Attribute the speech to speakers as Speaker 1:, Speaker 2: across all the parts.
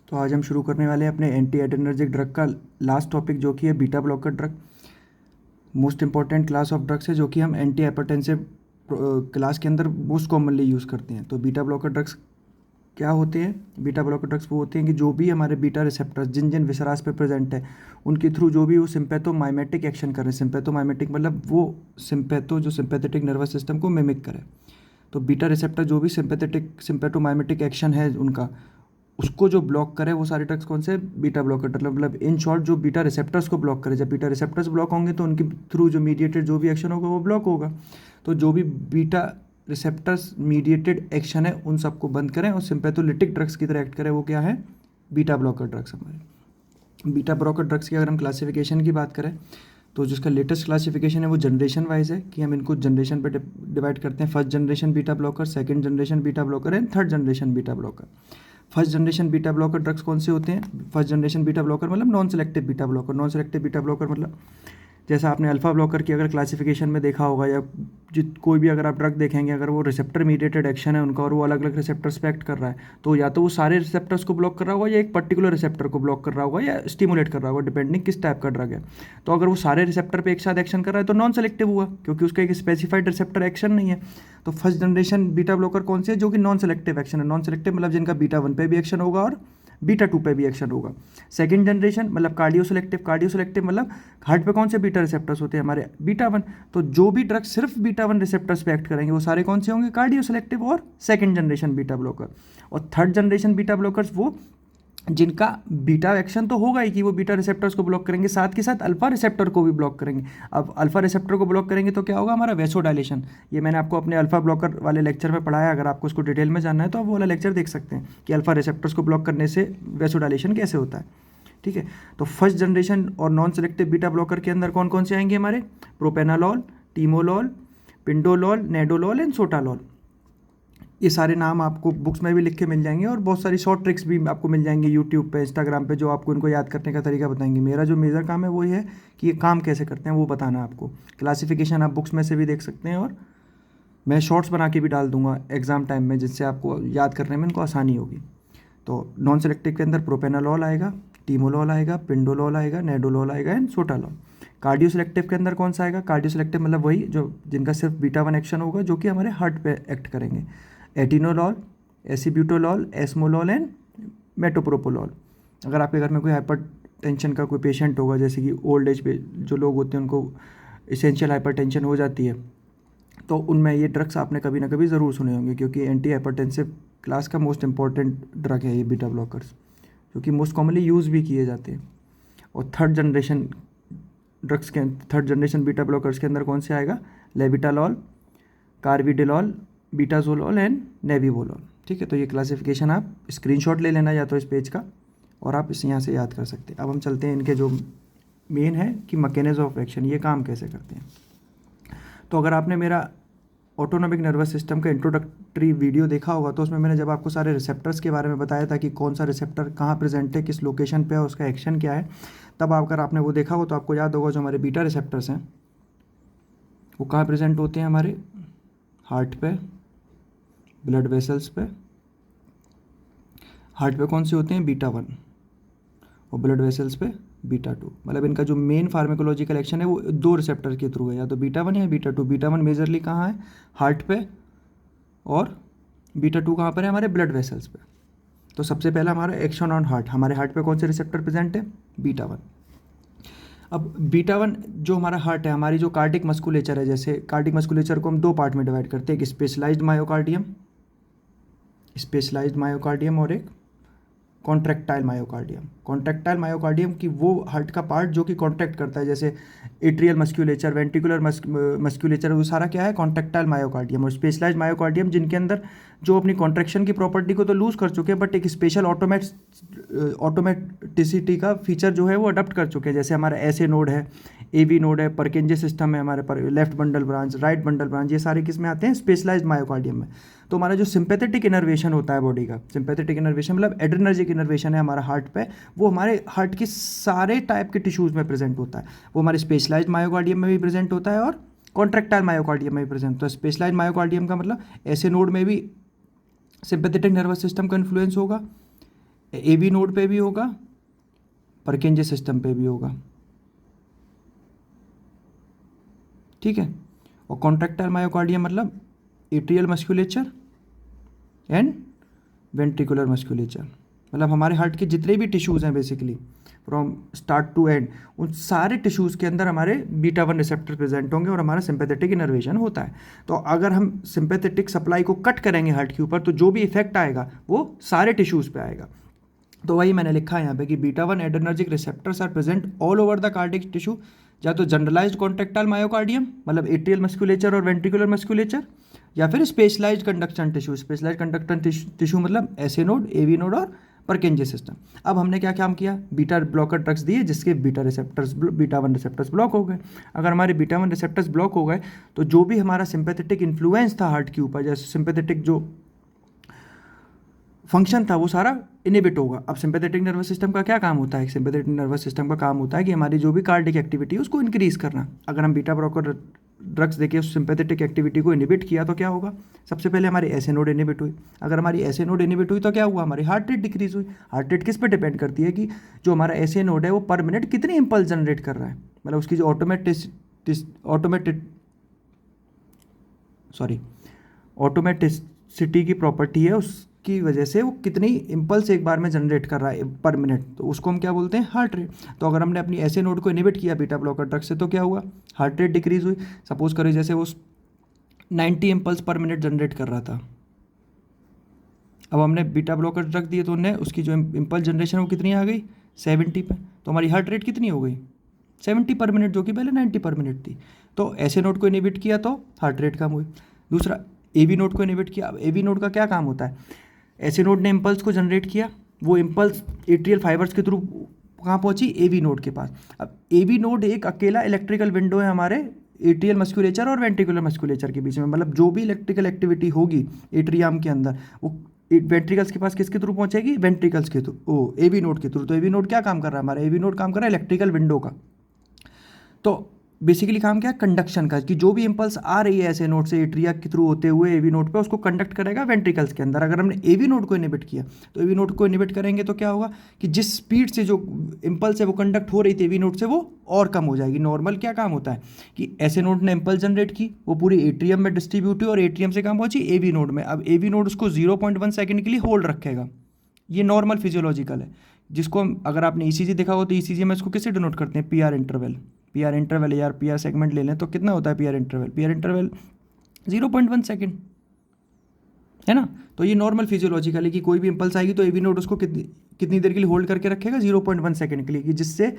Speaker 1: तो आज हम शुरू करने वाले हैं अपने एंटी एड्रेनर्जिक ड्रग का लास्ट टॉपिक, जो कि है beta blocker drug. Most important class of drugs है जो कि हम एंटी हाइपरटेंसिव क्लास के अंदर मोस्ट कॉमनली यूज़ करते हैं। तो बीटा ब्लॉकर ड्रग्स क्या होते हैं? बीटा ब्लॉकर ड्रग्स वो होते हैं कि जो भी हमारे बीटा रिसेप्टर्स जिन जिन विसरास पे प्रेजेंट है उनके थ्रू जो भी वो सिम्पैथोमाइमेटिक एक्शन करें। सिम्पैथोमाइमेटिक मतलब वो जो सिम्पैथेटिक नर्वस सिस्टम को मिमिक करे। तो बीटा रिसेप्टर जो भी सिम्पैथोमाइमेटिक एक्शन है उनका, उसको जो ब्लॉक करे वो सारे ड्रग्स कौन से? Beta blocker. मतलब इन शॉर्ट जो बीटा रिसेप्टर्स को ब्लॉक करे। जब बीटा रिसेप्टर्स ब्लॉक होंगे तो उनके थ्रू जो मीडिएटेड जो भी एक्शन होगा वो ब्लॉक होगा। तो जो भी बीटा रिसेप्टर्स मीडिएटेड एक्शन है उन सबको बंद करें और सिम्पैथोलिटिक ड्रग्स की तरह एक्ट करें, वो क्या है? बीटा ब्लॉकर ड्रग्स हमारे। बीटा ब्लॉकर ड्रग्स की अगर हम क्लासिफिकेशन की बात करें तो जिसका लेटेस्ट क्लासिफिकेशन है वो जनरेशन वाइज है कि हम इनको जनरेशन पे डिवाइड करते हैं। First generation beta blocker, second generation beta blocker and third generation beta blocker. First generation beta blocker drugs कौन से होते हैं? फर्स्ट जनरेशन बीटा ब्लॉकर मतलब non selective beta blocker. Non selective beta blocker मतलब जैसा आपने अल्फा ब्लॉकर की अगर क्लासिफिकेशन में देखा होगा, या कोई भी अगर आप ड्रग देखेंगे, अगर वो रिसेप्टर मीडिएटेड एक्शन है उनका और वो अलग अलग रिसेप्टर्स पे एक्ट कर रहा है, तो या तो वो सारे रिसेप्टर्स को ब्लॉक कर रहा होगा या एक पर्टिकुलर रिसेप्टर को ब्लॉक कर रहा होगा या स्टिमुलेट कर रहा होगा, डिपेंडिंग किस टाइप का ड्रग है। तो अगर वो सारे रिसेप्टर पे एक साथ एक्शन कर रहा है तो नॉन सेलेक्टिव हुआ, क्योंकि उसका एक स्पेसिफाइड रिसेप्टर एक्शन नहीं है। तो फर्स्ट जनरेशन बीटा ब्लॉकर कौन से है? जो कि नॉन सेलेक्टिव एक्शन है। नॉन सेलेक्टिव मतलब जिनका बीटा 1 पे भी एक्शन होगा और बीटा 2 पे भी एक्शन होगा। सेकंड जनरेशन मतलब कार्डियो सेलेक्टिव मतलब हार्ट पे कौन से बीटा रिसेप्टर्स होते हैं? हमारे बीटा 1। तो जो भी ड्रग सिर्फ बीटा 1 रिसेप्टर्स पे एक्ट करेंगे वो सारे कौन से होंगे? कार्डियो सेलेक्टिव और सेकंड जनरेशन बीटा ब्लॉकर। और थर्ड जनरेशन बीटा ब्लॉकर्स वो जिनका बीटा एक्शन तो होगा ही कि वो बीटा रिसेप्टर्स को ब्लॉक करेंगे, साथ के साथ अल्फा रिसेप्टर को भी ब्लॉक करेंगे। अब अल्फा रिसेप्टर को ब्लॉक करेंगे तो क्या होगा? हमारा वेसोडाइलेशन। ये मैंने आपको अपने अल्फा ब्लॉकर वाले लेक्चर में पढ़ाया। अगर आपको उसको डिटेल में जानना है तो आप वो वाला लेक्चर देख सकते हैं कि अल्फा रिसेप्टर्स को ब्लॉक करने से वेसोडाइलेशन कैसे होता है। ठीक है, तो फर्स्ट जनरेशन और नॉन सेलेक्टिव बीटा ब्लॉकर के अंदर कौन कौन से आएंगे हमारे? प्रोपेनालॉल, टीमोलॉल, पिंडोलॉल, नेडोलॉल एंड सोटालॉल। ये सारे नाम आपको बुक्स में भी लिख के मिल जाएंगे और बहुत सारी शॉर्ट ट्रिक्स भी आपको मिल जाएंगे यूट्यूब पे, इंस्टाग्राम पे, जो आपको इनको याद करने का तरीका बताएंगे। मेरा जो मेजर काम है वो ये है कि ये काम कैसे करते हैं वो बताना आपको। क्लासिफिकेशन आप बुक्स में से भी देख सकते हैं और मैं शॉर्ट्स बना के भी डाल दूंगा एग्जाम टाइम में, जिससे आपको याद करने में इनको आसानी होगी। तो नॉन सेलेक्टिव के अंदर प्रोपेनालॉल आएगा, टीमोलॉल आएगा, पिंडोलॉल आएगा, नेडोलॉल आएगा एंड सोटालॉल। कार्डियो सेलेक्टिव के अंदर कौन सा आएगा? कार्डियो सेलेक्टिव मतलब वही जो जिनका सिर्फ बीटा 1 एक्शन होगा, जो कि हमारे हार्ट पे एक्ट करेंगे। Atenolol, एसिब्यूटोलॉल, एस्मोलॉल and मेटोप्रोपोलॉल। अगर आपके घर में कोई हाइपर टेंशन का कोई पेशेंट होगा, जैसे कि ओल्ड एज पे जो लोग होते हैं उनको इसेंशियल हाइपर टेंशन हो जाती है, तो उनमें ये ड्रग्स आपने कभी ना कभी ज़रूर सुने होंगे, क्योंकि एंटी हाइपरटेंसिव क्लास का मोस्ट इंपॉर्टेंट ड्रग है ये बीटा ब्लॉकर्स, जो कि मोस्ट कॉमनली यूज़ भी किए जाते हैं। और थर्ड जनरेशन बीटा ब्लॉकर्स के अंदर कौन से आएगा? लेविटालॉल, कार्विडिलॉल, बीटाजोलॉल एंड नेविबोलॉल। ठीक है, तो ये क्लासिफिकेशन आप स्क्रीनशॉट ले लेना या तो इस पेज का, और आप इस यहाँ से याद कर सकते हैं। अब हम चलते हैं इनके जो मेन है कि मैकेनिज्म ऑफ एक्शन, ये काम कैसे करते हैं। तो अगर आपने मेरा ऑटोनॉमिक नर्वस सिस्टम का इंट्रोडक्टरी वीडियो देखा होगा तो उसमें मैंने जब आपको सारे रिसेप्टर्स के बारे में बताया था कि कौन सा रिसेप्टर कहाँ प्रेजेंट है, किस लोकेशन पे है, उसका एक्शन क्या है, तब अगर आपने वो देखा हो तो आपको याद होगा जो हमारे बीटा रिसेप्टर्स हैं वो कहाँ प्रेजेंट होते हैं? हमारे हार्ट पे, ब्लड वेसल्स पे। हार्ट पे कौन से होते हैं? बीटा 1, और ब्लड वेसल्स पे बीटा 2। मतलब इनका जो मेन फार्मेकोलॉजिकल एक्शन है वो 2 रिसेप्टर के थ्रू है, या तो बीटा 1 या बीटा 2। बीटा 1 मेजरली कहाँ है? हार्ट पे, और बीटा 2 कहाँ पर है? हमारे ब्लड वेसल्स पे। तो सबसे पहला हमारा एक्शन ऑन हार्ट। हमारे हार्ट पे कौन से रिसेप्टर प्रेजेंट है? बीटा 1। अब बीटा 1 जो हमारा हार्ट है, हमारी जो कार्डिक मस्कुलेचर है, जैसे कार्डिक मस्कुलेचर को हम 2 पार्ट में डिवाइड करते हैं, एक स्पेशलाइज्ड मायोकार्डियम और एक कॉन्ट्रैक्टाइल मायोकार्डियम। कॉन्ट्रैक्टाइल मायोकार्डियम की वो हार्ट का पार्ट जो कि कॉन्ट्रैक्ट करता है, जैसे एट्रियल मस्क्यूलेचर, वेंट्रिकुलर मस्क्यूलेचर, वो सारा क्या है? Contractile myocardium. और स्पेशलाइज्ड मायोकार्डियम जिनके अंदर जो अपनी कॉन्ट्रैक्शन की प्रॉपर्टी को तो लूज कर चुके हैं, बट एक स्पेशल ऑटोमेटिसिटी का फीचर जो है वो अडॉप्ट कर चुके हैं। जैसे हमारा ऐसे नोड है, एवी नोड है, परकिंजे सिस्टम है हमारे पर, left bundle branch, right bundle branch, ये सारे किस में आते हैं? स्पेशलाइज्ड मायोकार्डियम में। तो हमारा जो सिंपैथेटिक इनर्वेशन होता है बॉडी का, सिंपैथेटिक इनर्वेशन मतलब एड्रेनर्जिक इनर्वेशन है हमारा हार्ट पे, वो हमारे हार्ट के सारे टाइप के टिश्यूज़ में प्रेजेंट होता है। वो हमारे स्पेशलाइज्ड मायोकार्डियम में भी प्रेजेंट होता है और कॉन्ट्रैक्टाइल मायोकार्डियम में भी प्रेजेंट होता है। स्पेशलाइज्ड मायोकार्डियम का मतलब ऐसे नोड में भी सिंपैथेटिक नर्वस सिस्टम का इन्फ्लुएंस होगा, एबी नोड पे भी होगा, परकिंजे सिस्टम पे भी होगा, ठीक है। और कॉन्ट्रैक्टाइल मायोकार्डियम मतलब atrial musculature and ventricular musculature, मतलब हमारे हार्ट के जितने भी टिश्यूज़ हैं basically from start to end, उन सारे टिश्यूज़ के अंदर हमारे बीटा 1 रिसेप्टर प्रेजेंट होंगे और हमारा सिंपैथेटिक इनर्वेशन होता है। तो अगर हम सिंपैथेटिक सप्लाई को कट करेंगे हार्ट के ऊपर तो जो भी इफेक्ट आएगा वो सारे टिश्यूज़ पे आएगा। तो वही मैंने लिखा है यहाँ पे कि beta 1 adrenergic receptors are present all over the cardiac tissue, या तो जनरलाइज्ड कॉन्ट्रैक्टाइल मायोकार्डियम मतलब एट्रियल मस्कुलेचर और वेंट्रिकुलर मस्कुलेचर, या फिर specialised conduction tissue. Specialised conduction tissue मतलब एसए नोड, एवी नोड और परकिंजे सिस्टम। अब हमने क्या काम किया, बीटा ब्लॉकर ड्रग्स दिए जिसके बीटा 1 रिसेप्टर्स ब्लॉक हो गए। अगर हमारे बीटा 1 रिसेप्टर्स ब्लॉक हो गए तो जो भी हमारा सिंपैथेटिक इन्फ्लुएंस था हार्ट के ऊपर, जैसे सिंपैथेटिक जो फंक्शन था वो सारा इनिबिट होगा। अब सिंपैथेटिक नर्वस सिस्टम का क्या काम होता है, सिंपैथेटिक नर्वस सिस्टम का काम होता है कि हमारी जो भी कार्डिक एक्टिविटी है उसको इंक्रीज करना। अगर हम बीटा ब्लॉकर ड्रग्स देके उस सिंपैथेटिक एक्टिविटी को इनिबिट किया तो क्या होगा, सबसे पहले हमारी एसए नोड इनिबिट हुई। अगर हमारी एसए नोड इनिबिट हुई तो क्या हुआ, हमारी हार्ट रेट डिक्रीज हुई। हार्ट रेट किस पे डिपेंड करती है कि जो हमारा एसए नोड है वो पर मिनट कितनी इंपल्स जनरेट कर रहा है, मतलब उसकी जो ऑटोमेटिसिटी की प्रॉपर्टी है उसकी वजह से वो कितनी इम्पल्स एक बार में जनरेट कर रहा है पर मिनट, तो उसको हम क्या बोलते हैं, हार्ट रेट। तो अगर हमने अपनी एसए नोड को इनिबिट किया बीटा ब्लॉकर ड्रग से तो क्या हुआ, हार्ट रेट डिक्रीज हुई। सपोज करो जैसे वो 90 इम्पल्स पर मिनट जनरेट कर रहा था, अब हमने बीटा ब्लॉकर ड्रग दिए तो उन्हें उसकी जो इम्पल्स जनरेशन वो कितनी आ गई 70 पे, तो हमारी हार्ट रेट कितनी हो गई 70 पर मिनट, जो कि पहले 90 पर मिनट थी। तो एसए नोड को इनिबिट किया तो हार्ट रेट कम हुई। दूसरा एवी नोड को इनिबिट किया। अब एवी नोड का क्या काम होता है, एसए नोड ने इम्पल्स को जनरेट किया, वो इम्पल्स एट्रियल फाइबर्स के थ्रू कहाँ पहुंची, एवी नोड के पास। अब एवी नोड एक अकेला इलेक्ट्रिकल विंडो है हमारे एट्रियल मस्कुलेचर और वेंट्रिकुलर मस्कुलेचर के बीच में, मतलब जो भी इलेक्ट्रिकल एक्टिविटी होगी एट्रियम के अंदर वो वेंट्रिकल्स के पास किसके थ्रू पहुंचेगी, वेंट्रिकल्स के थ्रू, एवी नोड के थ्रू। तो एवी नोड क्या काम कर रहा है, हमारा एवी नोड काम कर रहा है इलेक्ट्रिकल विंडो का। तो बेसिकली काम क्या है, कंडक्शन का, कि जो भी इंपल्स आ रही है ऐसे नोड से एट्रिया के थ्रू होते हुए एवी नोड पे, उसको कंडक्ट करेगा वेंट्रिकल्स के अंदर। अगर हमने एवी नोड को इनिबिट किया तो एवी नोड को इनिबिट करेंगे तो क्या होगा कि जिस स्पीड से जो इंपल्स है वो कंडक्ट हो रही थी एवी नोड से वो और कम हो जाएगी। नॉर्मल क्या काम होता है कि ऐसे नोड ने इंपल्स जनरेट की, वो पूरी एट्रियम में डिस्ट्रीब्यूट हुई और एट्रियम से कहाँ पहुंची, एवी नोड में। अब एवी नोड उसको 0.1 सेकंड के लिए होल्ड रखेगा, ये नॉर्मल फिजियोलॉजिकल है। जिसको अगर आपने ईसीजी देखा हो तो ईसीजी में इसको किससे डिनोट करते हैं, पीआर इंटरवल। पीआर इंटरवल यार पीआर सेगमेंट ले लें तो कितना होता है PR interval, PR interval 0.1 second है ना। तो ये नॉर्मल फिजियोलॉजिकल है कि कोई भी इंपल्स आएगी तो एवी नोड उसको कितनी देर के लिए होल्ड करके रखेगा, 0.1 सेकंड के लिए, कि जिससे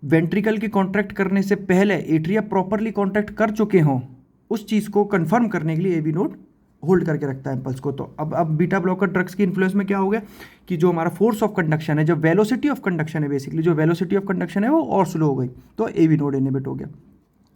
Speaker 1: वेंट्रिकल के कॉन्ट्रैक्ट करने से पहले एट्रिया प्रॉपरली कॉन्ट्रैक्ट कर चुके हों, उस चीज़ को कंफर्म करने के लिए एवी नोड होल्ड करके रखता है इंपल्स को। तो अब बीटा ब्लॉकर ड्रग्स की इन्फ्लुएंस में क्या हो गया कि जो हमारा फोर्स ऑफ कंडक्शन है, जो वेलोसिटी ऑफ कंडक्शन है, बेसिकली जो वेलोसिटी ऑफ कंडक्शन है वो और स्लो हो गई, तो एवी नोड इनिबिट हो गया।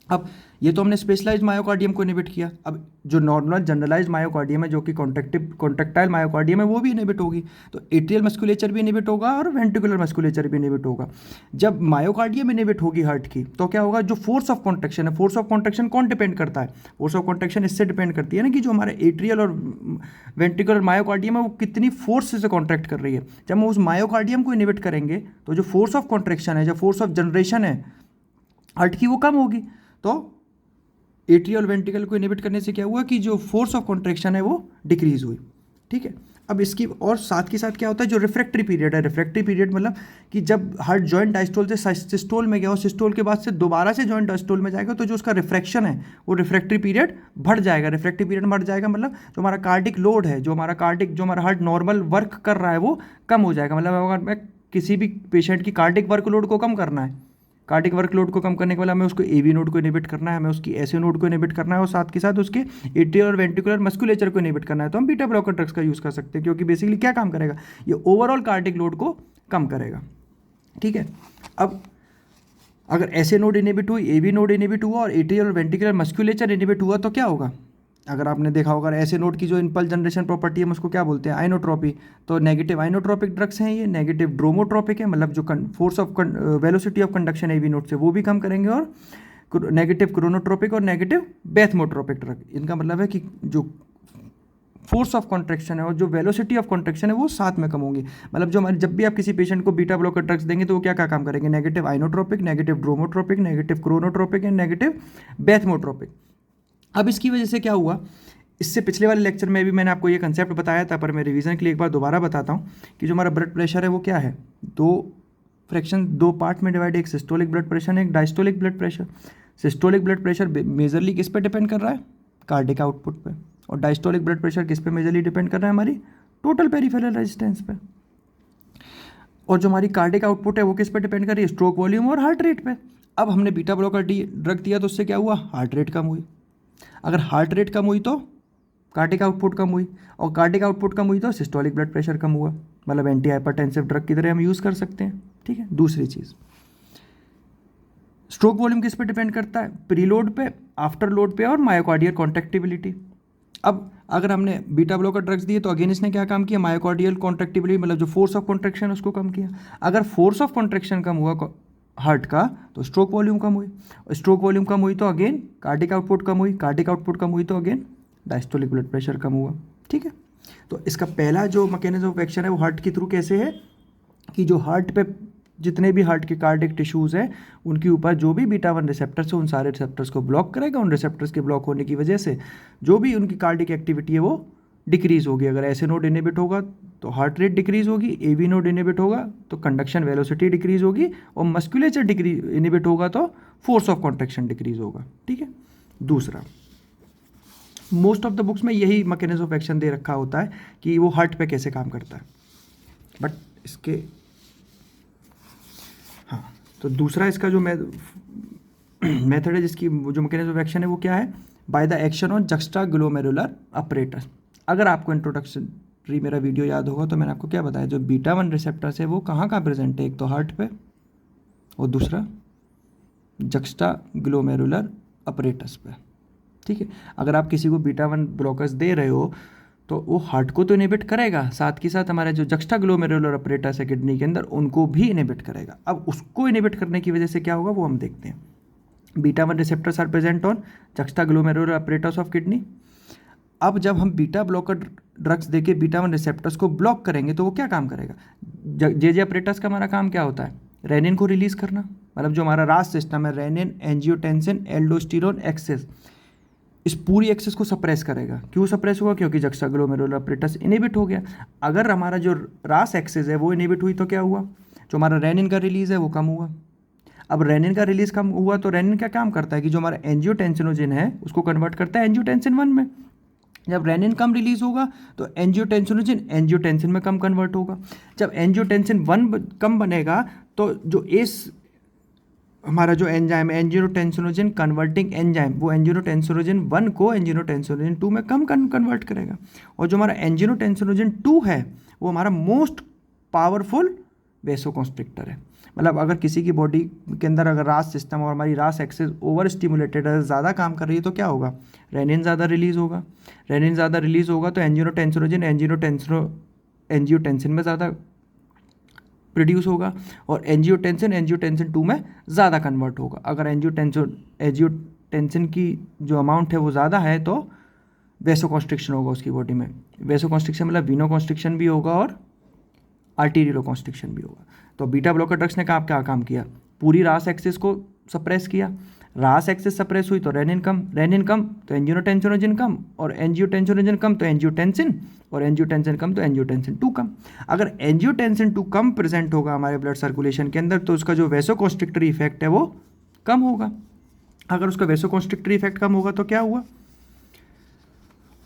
Speaker 1: अब ये तो हमने स्पेशलाइज्ड मायोकार्डियम को इनिबिट किया। अब जो नॉर्मल जनरलाइज्ड मायोकार्डियम है जो कि कॉन्ट्रैक्टाइल मायोकार्डियम है वो भी इनिबिट होगी, तो एट्रियल मस्कुलेचर भी इनिबिट होगा और वेंट्रिकुलर मस्कुलेचर भी इनिबिट होगा। जब मायोकार्डियम इनिबिट होगी हार्ट की तो क्या होगा, जो फोर्स ऑफ कॉन्ट्रैक्शन है, फोर्स ऑफ कॉन्ट्रैक्शन कौन डिपेंड करता है, फोर्स ऑफ कॉन्ट्रैक्शन इससे डिपेंड करती है ना कि जो हमारे एट्रियल और वेंट्रिकुलर मायोकार्डियम है वो कितनी फोर्स से कॉन्ट्रैक्ट कर रही है। जब हम उस मायोकार्डियम को इनिबिट करेंगे तो जो फोर्स ऑफ कॉन्ट्रैक्शन है, जो फोर्स ऑफ जनरेशन है हार्ट की वो कम होगी। तो एट्रियल और वेंट्रिकल को इनिबिट करने से क्या हुआ कि जो फोर्स ऑफ कॉन्ट्रैक्शन है वो डिक्रीज हुई, ठीक है। अब इसकी और साथ के साथ क्या होता है, जो रिफ्रैक्टरी पीरियड है, रिफ्रैक्टरी पीरियड मतलब कि जब हार्ट जॉइंट डायस्टोल से सिस्टोल में गया और सिस्टोल के बाद से दोबारा से जॉइंट डायस्टोल में जाएगा तो जो उसका रिफ्रैक्शन है वो रिफ्रैक्टरी पीरियड बढ़ जाएगा। रिफ्रैक्टरी पीरियड बढ़ जाएगा मतलब जो हमारा कार्डिक लोड है, जो हमारा हार्ट नॉर्मल वर्क कर रहा है वो कम हो जाएगा। मतलब अगर मैं किसी भी पेशेंट की कार्डिक वर्कलोड को कम करना है, कार्डिक वर्कलोड को कम करने के बाद हमें उसको एवी नोड को इनिबिट करना है, हमें उसकी एसए नोड को इनिबिट करना है और साथ के साथ उसके एट्रियल और वेंट्रिकुलर मस्कुलेचर को इनिबिट करना है, तो हम बीटा ब्लॉकर ड्रग्स का यूज़ कर सकते हैं, क्योंकि बेसिकली क्या काम करेगा, ये ओवरऑल कार्डिक लोड को कम करेगा, ठीक है। अब अगर एसए नोड इनिबिट हुई, एवी नोड इनिबिट हुआ और एट्रियल और वेंट्रिकुलर मस्कुलेचर इनिबिट हुआ तो क्या होगा, अगर आपने देखा होगा एसए नोड की जो इम्पल्स जनरेशन प्रॉपर्टी है उसको क्या बोलते हैं, आइनोट्रॉपी। तो नेगेटिव आइनोट्रॉपिक ड्रग्स हैं ये, नेगेटिव ड्रोमोट्रॉपिक है, मतलब जो force of velocity of conduction AV node से वो भी कम करेंगे, और नेगेटिव क्रोनोट्रॉपिक और नेगेटिव बेथमोट्रॉपिक ड्रग, इनका मतलब है कि जो फोर्स ऑफ कॉन्ट्रैक्शन है और जो वेलोसिटी ऑफ कॉन्ट्रैक्शन है वो साथ में कम होंगी। मतलब जो हमारी, जब भी आप किसी पेशेंट को बीटा ब्लॉकर ड्रग्स देंगे तो वो क्या क्या काम करेंगे, negative inotropic, negative dromotropic, negative chronotropic and negative bathmotropic. अब इसकी वजह से क्या हुआ, इससे पिछले वाले लेक्चर में भी मैंने आपको ये कंसेप्ट बताया था, पर मैं रिवीजन के लिए एक बार दोबारा बताता हूँ कि जो हमारा ब्लड प्रेशर है वो क्या है, दो पार्ट में डिवाइड, एक सिस्टोलिक ब्लड प्रेशर, एक diastolic blood pressure. Systolic blood pressure majorly किस पे डिपेंड कर रहा है, कार्डिक आउटपुट पे, और डायस्टोलिक ब्लड प्रेशर किस पे मेजरली डिपेंड कर रहा है, हमारी टोटल पेरिफेरल रेजिस्टेंस पे। और जो हमारी कार्डिक आउटपुट है वो किस पे डिपेंड कर रही है, स्ट्रोक वॉल्यूम और हार्ट रेट पे। अब हमने बीटा ब्लॉकर ड्रग दिया तो उससे क्या हुआ, हार्ट रेट कम हुई। अगर हार्ट रेट कम हुई तो कार्डिक आउटपुट कम हुई, और कार्डिक आउटपुट कम हुई तो सिस्टोलिक ब्लड प्रेशर कम हुआ। मतलब एंटी हाइपरटेंसिव ड्रग की तरह हम यूज़ कर सकते हैं, ठीक है। दूसरी चीज़, स्ट्रोक वॉल्यूम किस पे डिपेंड करता है, प्रीलोड पे, आफ्टर लोड पे और मायोकार्डियल कॉन्ट्रैक्टिबिलिटी। अब अगर हमने बीटा ब्लॉकर ड्रग्स दिए तो अगेन इसने क्या काम किया, मायोकार्डियल कॉन्ट्रैक्टिबिलिटी, मतलब जो फोर्स ऑफ कॉन्ट्रैक्शन उसको कम किया। अगर फोर्स ऑफ कॉन्ट्रैक्शन कम हुआ हार्ट का तो स्ट्रोक वॉल्यूम कम हुई, और स्ट्रोक वॉल्यूम कम हुई तो अगेन कार्डिक आउटपुट कम हुई, कार्डिक आउटपुट कम हुई तो अगेन डायस्टोलिक ब्लड प्रेशर कम हुआ, ठीक है। तो इसका पहला जो मैकेनिज्म ऑफ एक्शन है वो हार्ट के थ्रू कैसे है कि जो हार्ट पे जितने भी हार्ट के कार्डिक टिश्यूज़ हैं उनके ऊपर जो भी बीटा 1 रिसेप्टर्स है उन सारे रिसेप्टर्स को ब्लॉक करेगा। उन रिसेप्टर्स के ब्लॉक होने की वजह से जो भी उनकी कार्डिक एक्टिविटी है वो डिक्रीज़ होगी। अगर ऐसे नोड इनिबिट होगा तो हार्ट रेट डिक्रीज़ होगी, ए बी नोड इनिबिट होगा तो कंडक्शन वेलोसिटी डिक्रीज़ होगी, और मस्कुलेचर इनिबिट होगा तो फोर्स ऑफ कॉन्ट्रैक्शन डिक्रीज़ होगा, ठीक है। दूसरा, मोस्ट ऑफ द बुक्स में यही मैकेनिज्म ऑफ एक्शन दे रखा होता है कि वो हार्ट पे कैसे काम करता है, बट इसके हाँ, तो दूसरा इसका जो मेथड है जिसकी जो मैकेनिज्म ऑफ एक्शन है वो क्या है, by the action on juxtaglomerular apparatus. अगर आपको इंट्रोडक्टरी मेरा वीडियो याद होगा तो मैंने आपको क्या बताया, जो बीटा 1 रिसेप्टर्स है वो कहाँ कहाँ प्रेजेंट है, एक तो हार्ट पे और दूसरा जक्स्टाग्लोमेरुलर अपरेटस पे, ठीक है। अगर आप किसी को बीटा 1 ब्लॉकर्स दे रहे हो तो वो हार्ट को तो इनिबिट करेगा, साथ के साथ हमारा जो जक्स्टाग्लोमेरुलर अपरेटस है किडनी के अंदर उनको भी इनिबिट करेगा। अब उसको इनिबिट करने की वजह से क्या होगा वो हम देखते हैं। Beta 1 receptors are present on juxtaglomerular apparatus of kidney. अब जब हम बीटा ब्लॉकर ड्रग्स देके बीटा 1 रिसेप्टर्स को ब्लॉक करेंगे तो वो क्या काम करेगा, जे अपरेटस का हमारा काम क्या होता है, रेनिन को रिलीज करना। मतलब जो हमारा रास सिस्टम है, रेनिन, एंजियोटेंसिन, एल्डोस्टेरोन एक्सेस, इस पूरी एक्सेस को सप्रेस करेगा। क्यों सप्रेस हुआ, क्योंकि जक्स्टाग्लोमेरुलर अपरेटस इनिबिट हो गया। अगर हमारा जो रास एक्सेस है वो इनिबिट हुई तो क्या हुआ, जो हमारा रेनिन का रिलीज है वो कम हुआ। अब रेनिन का रिलीज कम हुआ तो रेनिन क्या काम करता है कि जो हमारा एंजियोटेंसिनोजिन है उसको कन्वर्ट करता है एंजियोटेंसिन 1 में। जब रेनिन कम रिलीज होगा तो एंजियोटेंसिनोजिन एंजियोटेंसिन में कम कन्वर्ट होगा। जब एंजियोटेंसिन 1 कम बनेगा तो जो हमारा जो एंजाइम है एंजियोटेंसिनोजिन कन्वर्टिंग एंजाइम, वो एंजियोटेंसिनोजिन 1 को एंजियोटेंसिनोजिन 2 में कम कन्वर्ट करेगा। और जो हमारा एंजियोटेंसिनोजिन 2 है वो हमारा मोस्ट पावरफुल वेसोकॉन्स्ट्रिक्टर है। मतलब अगर किसी की बॉडी के अंदर अगर रास सिस्टम और हमारी रास एक्सेस ओवर स्टिमुलेटेड है, ज़्यादा काम कर रही है तो क्या होगा, रेनिन ज़्यादा रिलीज़ होगा। रेनिन ज़्यादा रिलीज़ होगा तो एंजियोटेंसिनोजिन एंजियोटेंसिन में ज़्यादा प्रोड्यूस होगा, और एंजियोटेंसिन 2 में ज़्यादा कन्वर्ट होगा। अगर एंजियोटेंसिन की जो अमाउंट है वो ज़्यादा है तो वेसोकॉन्स्ट्रिक्शन होगा उसकी बॉडी में। वेसोकॉन्स्ट्रिक्शन मतलब वीनोकॉन्स्ट्रिक्शन भी होगा और आर्टीरियोकॉन्स्ट्रिक्शन भी होगा। तो बीटा ब्लॉकर ड्रग्स ने क्या काम किया, पूरी रास एक्सेस को सप्रेस किया। रास एक्सेस सप्रेस हुई तो रेनिन कम तो एंजियोटेंसिनोजिन कम, और एंजियोटेंसिनोजिन कम तो एंजियोटेंसिन, और एंजियोटेंसिन कम तो एंजियोटेंसिन 2 कम। अगर एंजियोटेंसिन 2 कम प्रेजेंट होगा हमारे ब्लड सर्कुलेशन के अंदर तो उसका जो वेसोकॉन्स्ट्रिक्टरी इफेक्ट है वो कम होगा। अगर उसका वेसोकॉन्स्ट्रिक्टरी इफेक्ट कम होगा तो क्या हुआ,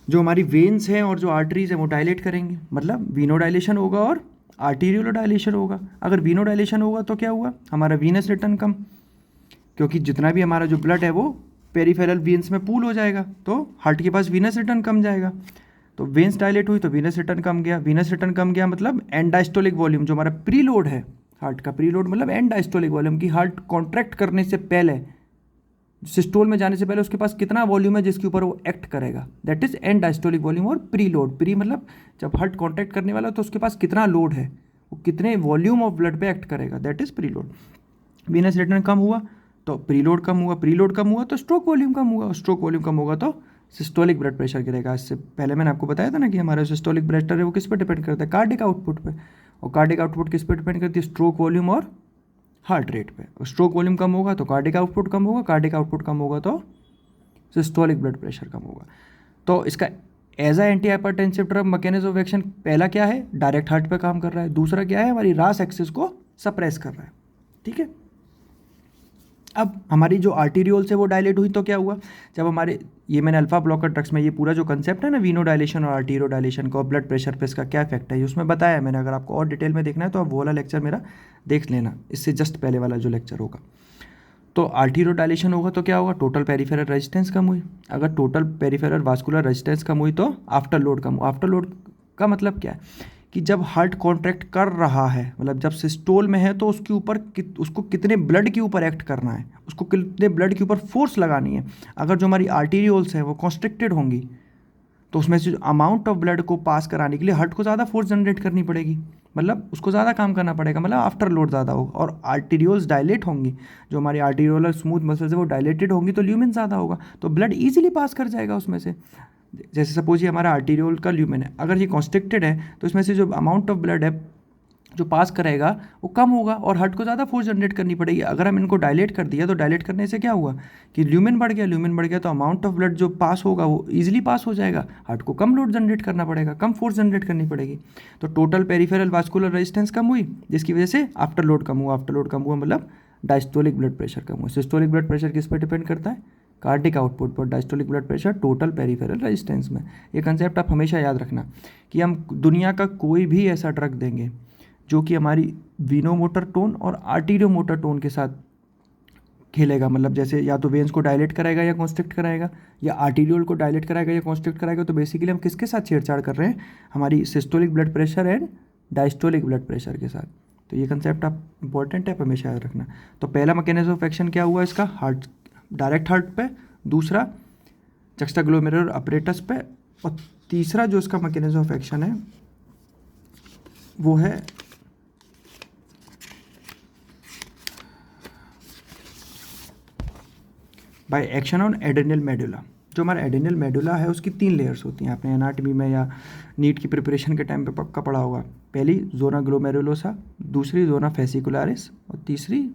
Speaker 1: जो हमारी वेन्स हैं और जो आर्टरीज हैं वो डायलेट करेंगे, मतलब वीनोडाइलेशन होगा और आर्टीरियल डायलेशन होगा। अगर वीनोडाइलेशन होगा तो क्या हुआ, हमारा वीनस रिटर्न कम, क्योंकि जितना भी हमारा जो ब्लड है वो पेरिफेरल वेन्स में पूल हो जाएगा तो हार्ट के पास वीनस रिटर्न कम जाएगा। तो वेन्स डायलेट हुई तो वीनस रिटर्न कम गया। वीनस रिटर्न कम गया मतलब एंड डायस्टोलिक वॉल्यूम, जो हमारा प्रीलोड है हार्ट का, प्रीलोड मतलब एंड डायस्टोलिक वॉल्यूम की हार्ट कॉन्ट्रैक्ट करने से पहले, सिस्टोल में जाने से पहले उसके पास कितना वॉल्यूम है जिसके ऊपर वो एक्ट करेगा, that is and diastolic volume. और प्रीलोड, प्री मतलब जब हार्ट कॉन्ट्रैक्ट करने वाला तो उसके पास कितना लोड है, वो कितने वॉल्यूम ऑफ ब्लड पे एक्ट करेगा, that is preload. Venous return कम हुआ तो प्रीलोड कम हुआ, प्रीलोड कम हुआ तो स्ट्रोक वॉल्यूम कम हुआ, स्ट्रोक वॉल्यूम कम होगा तो सिस्टोलिक ब्लड प्रेशर गिरेगा। इससे पहले मैंने आपको बताया था ना कि हमारा सिस्टोलिक प्रेशर है वो किस पर डिपेंड करता है, कार्डिक आउटपुट पे। और कार्डिक आउटपुट किस पर डिपेंड करती है, स्ट्रोक वॉल्यूम और हार्ट रेट पे। और स्ट्रोक वॉल्यूम कम होगा तो कार्डिक आउटपुट कम होगा, कार्डिक आउटपुट कम होगा तो सिस्टोलिक ब्लड प्रेशर कम होगा। तो इसका as a anti hypertensive drug mechanism of action पहला क्या है, डायरेक्ट हार्ट पे काम कर रहा है। दूसरा क्या है, हमारी रास एक्सिस को सप्रेस कर रहा है। ठीक है, अब हमारी जो आर्टीरियोल्स है वो डायलेट हुई तो क्या हुआ, जब हमारे ये मैंने अल्फा ब्लॉकर ड्रग्स में ये पूरा जो कंसेप्ट है ना वीनो डायलेशन और आर्टीरियो डायलेशन का, ब्लड प्रेशर पे इसका क्या इफेक्ट है ये उसमें बताया है मैंने। अगर आपको और डिटेल में देखना है तो आप वो वाला लेक्चर मेरा देख लेना, इससे जस्ट पहले वाला जो लेक्चर होगा। तो आर्टीरियो डायलेशन होगा तो क्या होगा, टोटल पेरिफेरल रेजिस्टेंस कम हुई। अगर टोटल पेरिफेरल वास्कुलर रेजिस्टेंस कम हुई तो आफ्टर लोड कम हुआ। आफ्टर लोड का मतलब क्या है कि जब हार्ट कॉन्ट्रैक्ट कर रहा है, मतलब जब सिस्टोल में है तो उसके ऊपर उसको कितने ब्लड के ऊपर एक्ट करना है, उसको कितने ब्लड के ऊपर फोर्स लगानी है। अगर जो हमारी आर्टीरियोल्स हैं वो कॉन्स्ट्रिक्टेड होंगी तो उसमें से जो अमाउंट ऑफ ब्लड को पास कराने के लिए हार्ट को ज़्यादा फोर्स जनरेट करनी पड़ेगी, मतलब उसको ज़्यादा काम करना पड़ेगा, मतलब आफ्टर लोड ज़्यादा होगा। और आर्टीरियोल्स डायलेट होंगी, जो हमारी आर्टीरियोलर स्मूथ मसल्स है वो डायलेटेड होंगी तो ल्यूमेन ज़्यादा होगा, तो ब्लड ईजिली पास कर जाएगा उसमें से। जैसे सपोज ये हमारा आर्टीरियोल का ल्यूमेन है, अगर ये कॉन्स्ट्रिक्टेड है तो इसमें से जो अमाउंट ऑफ ब्लड है जो पास करेगा वो कम होगा और हार्ट को ज़्यादा फोर्स जनरेट करनी पड़ेगी। अगर हम इनको डायलेट कर दिया तो डायलेट करने से क्या हुआ कि ल्यूमेन बढ़ गया, ल्यूमेन बढ़ गया तो अमाउंट ऑफ ब्लड जो पास होगा वो ईजिली पास हो जाएगा, हार्ट को कम लोड जनरेट करना पड़ेगा, कम फोर्स जनरेट करनी पड़ेगी। तो टोटल पेरिफेरल वास्कुलर रेजिस्टेंस कम हुई जिसकी वजह से आफ्टर लोड कम हुआ। आफ्टर लोड कम हुआ मतलब डायस्टोलिक ब्लड प्रेशर कम हुआ। सिस्टोलिक ब्लड प्रेशर किस पर डिपेंड करता है, कार्डिक आउटपुट पर। Diastolic blood pressure total peripheral resistance में। ये कंसेप्ट आप हमेशा याद रखना कि हम दुनिया का कोई भी ऐसा ड्रग देंगे जो कि हमारी वीनोमोटर टोन और आर्टीरियोमोटर टोन के साथ खेलेगा, मतलब जैसे या तो वेन्स को डायलेट कराएगा या कॉन्स्ट्रिक्ट कराएगा, या आर्टीरियोल को डायलेट कराएगा या कॉन्स्ट्रिक्ट कराएगा, तो बेसिकली हम किसके साथ छेड़छाड़ कर रहे हैं, हमारी systolic blood pressure and diastolic blood pressure के साथ। तो ये कंसेप्ट आप इंपॉर्टेंट है, आप हमेशा याद रखना। तो पहला मैकेनिज्म ऑफ एक्शन क्या हुआ इसका, हार्ट, डायरेक्ट हार्ट पे, दूसरा जक्स्टाग्लोमेरुलर अपरेटस पे, और तीसरा जो इसका मैकेनिज्म ऑफ एक्शन है वो है by action on adrenal medulla. जो हमारा एड्रेनल मेडुला है उसकी 3 लेयर्स होती हैं, आपने एनाटॉमी में या नीट की प्रिपरेशन के टाइम पे पक्का पढ़ा होगा। पहली जोना ग्लोमेरुलोसा, दूसरी जोना फेसिकुलारिस, और तीसरी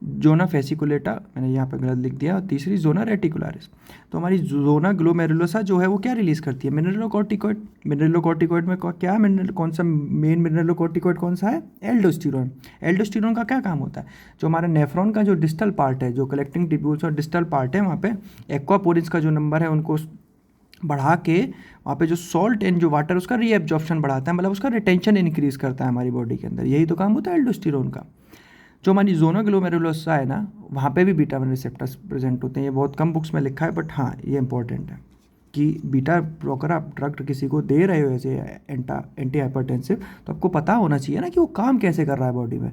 Speaker 1: जोना फेसिकुलेटा, मैंने यहाँ पे गलत लिख दिया, और तीसरी जोना रेटिकुलारिस। तो हमारी जोना ग्लोमेरुलोसा जो है वो क्या रिलीज़ करती है, मिनरलोकॉर्टिकॉइड। मिनरलोकॉर्टिकॉइड में क्या मिनरल, कौन सा मेन मिनरलोकॉर्टिकॉइड कौन सा है, एल्डोस्टेरोन। एल्डोस्टेरोन का क्या काम होता है, जो हमारा नेफ्रॉन का जो डिस्टल पार्ट है, जो कलेक्टिंग टिब्यूल्स और डिस्टल पार्ट है, वहाँ पे एक्वापोरिन्स का जो नंबर है उनको बढ़ा के वहाँ पे जो सॉल्ट एंड जो वाटर उसका रीएब्जॉर्प्शन बढ़ाता है, मतलब उसका रिटेंशन इंक्रीज करता है हमारी बॉडी के अंदर। यही तो काम होता है एल्डोस्टेरोन का। जो हमारी जोना ग्लोमेरुलोसा है ना, वहाँ पे भी बीटा वन रिसेप्टर्स प्रेजेंट होते हैं। ये बहुत कम बुक्स में लिखा है, बट हाँ ये इंपॉर्टेंट है कि बीटा ब्लॉकर आप ड्रग किसी को दे रहे हो ऐसे एंटी हाइपरटेंसिव, तो आपको पता होना चाहिए ना कि वो काम कैसे कर रहा है बॉडी में।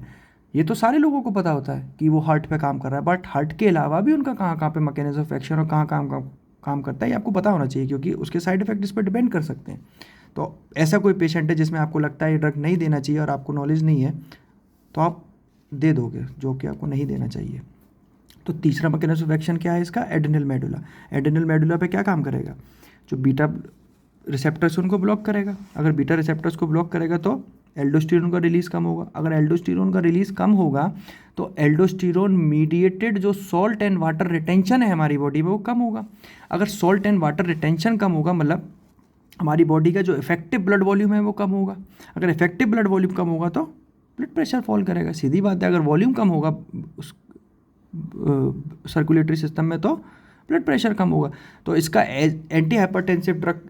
Speaker 1: ये तो सारे लोगों को पता होता है कि वो हार्ट पे काम कर रहा है, बट हार्ट के अलावा भी उनका कहाँ कहाँ पे मैकेनिज्म ऑफ एक्शन और कहाँ काम करता है ये आपको पता होना चाहिए, क्योंकि उसके साइड इफेक्ट इस पर डिपेंड कर सकते हैं। तो ऐसा कोई पेशेंट है जिसमें आपको लगता है ये ड्रग नहीं देना चाहिए और आपको नॉलेज नहीं है, तो आप दे दोगे, जो कि आपको नहीं देना चाहिए। तो तीसरा मैकेनिज्म ऑफ एक्शन क्या है इसका, एड्रेनल मेडुला। एड्रेनल मेडुला पे क्या काम करेगा, जो बीटा रिसेप्टर्स उनको ब्लॉक करेगा। अगर बीटा रिसेप्टर्स को ब्लॉक करेगा तो एल्डोस्टेरोन का रिलीज़ कम होगा। अगर एल्डोस्टेरोन का रिलीज़ कम होगा तो एल्डोस्टेरोन मीडिएटेड जो सॉल्ट एंड वाटर रिटेंशन है हमारी बॉडी में वो कम होगा। अगर सॉल्ट एंड वाटर रिटेंशन कम होगा मतलब हमारी बॉडी का जो इफेक्टिव ब्लड वॉल्यूम है वो कम होगा। अगर इफेक्टिव ब्लड वॉल्यूम कम होगा तो ब्लड प्रेशर फॉल करेगा, सीधी बात है। अगर वॉल्यूम कम होगा उस सर्कुलेटरी सिस्टम में तो ब्लड प्रेशर कम होगा। तो इसका एंटी हाइपरटेंसिव ड्रग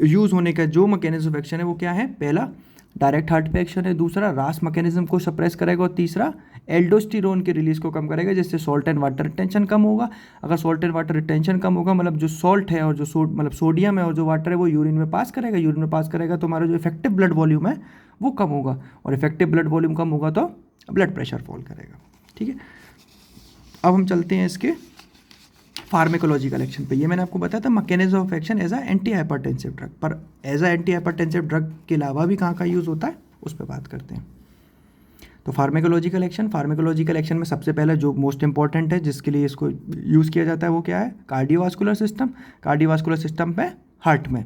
Speaker 1: यूज़ होने का जो मैकेनिज्म ऑफ एक्शन है वो क्या है, पहला डायरेक्ट हार्ट पे एक्शन है, दूसरा रास मैकेनिज्म को सप्रेस करेगा, और तीसरा एल्डोस्टेरोन के रिलीज को कम करेगा, जिससे सॉल्ट एंड वाटर रिटेंशन कम होगा। अगर सॉल्ट एंड वाटर रिटेंशन कम होगा मतलब जो सॉल्ट है और जो मतलब सोडियम है और जो वाटर है वो यूरिन में पास करेगा, यूरिन में पास करेगा तो हमारा जो इफेक्टिव ब्लड वॉल्यूम है वो कम होगा, और इफेक्टिव ब्लड वॉल्यूम कम होगा तो ब्लड प्रेशर फॉल करेगा। ठीक है, अब हम चलते हैं इसके फार्मेकोलॉजिकल एक्शन पे। ये मैंने आपको बताया था mechanism of action as a anti hypertensive drug, पर as a anti hypertensive drug के अलावा भी कहाँ का यूज़ होता है उस पर बात करते हैं। तो फार्मेकोलॉजिकल एक्शन में सबसे पहले जो मोस्ट इंपॉर्टेंट है जिसके लिए इसको यूज़ किया जाता है वो क्या है, कार्डियोवास्कुलर सिस्टम पे हार्ट में।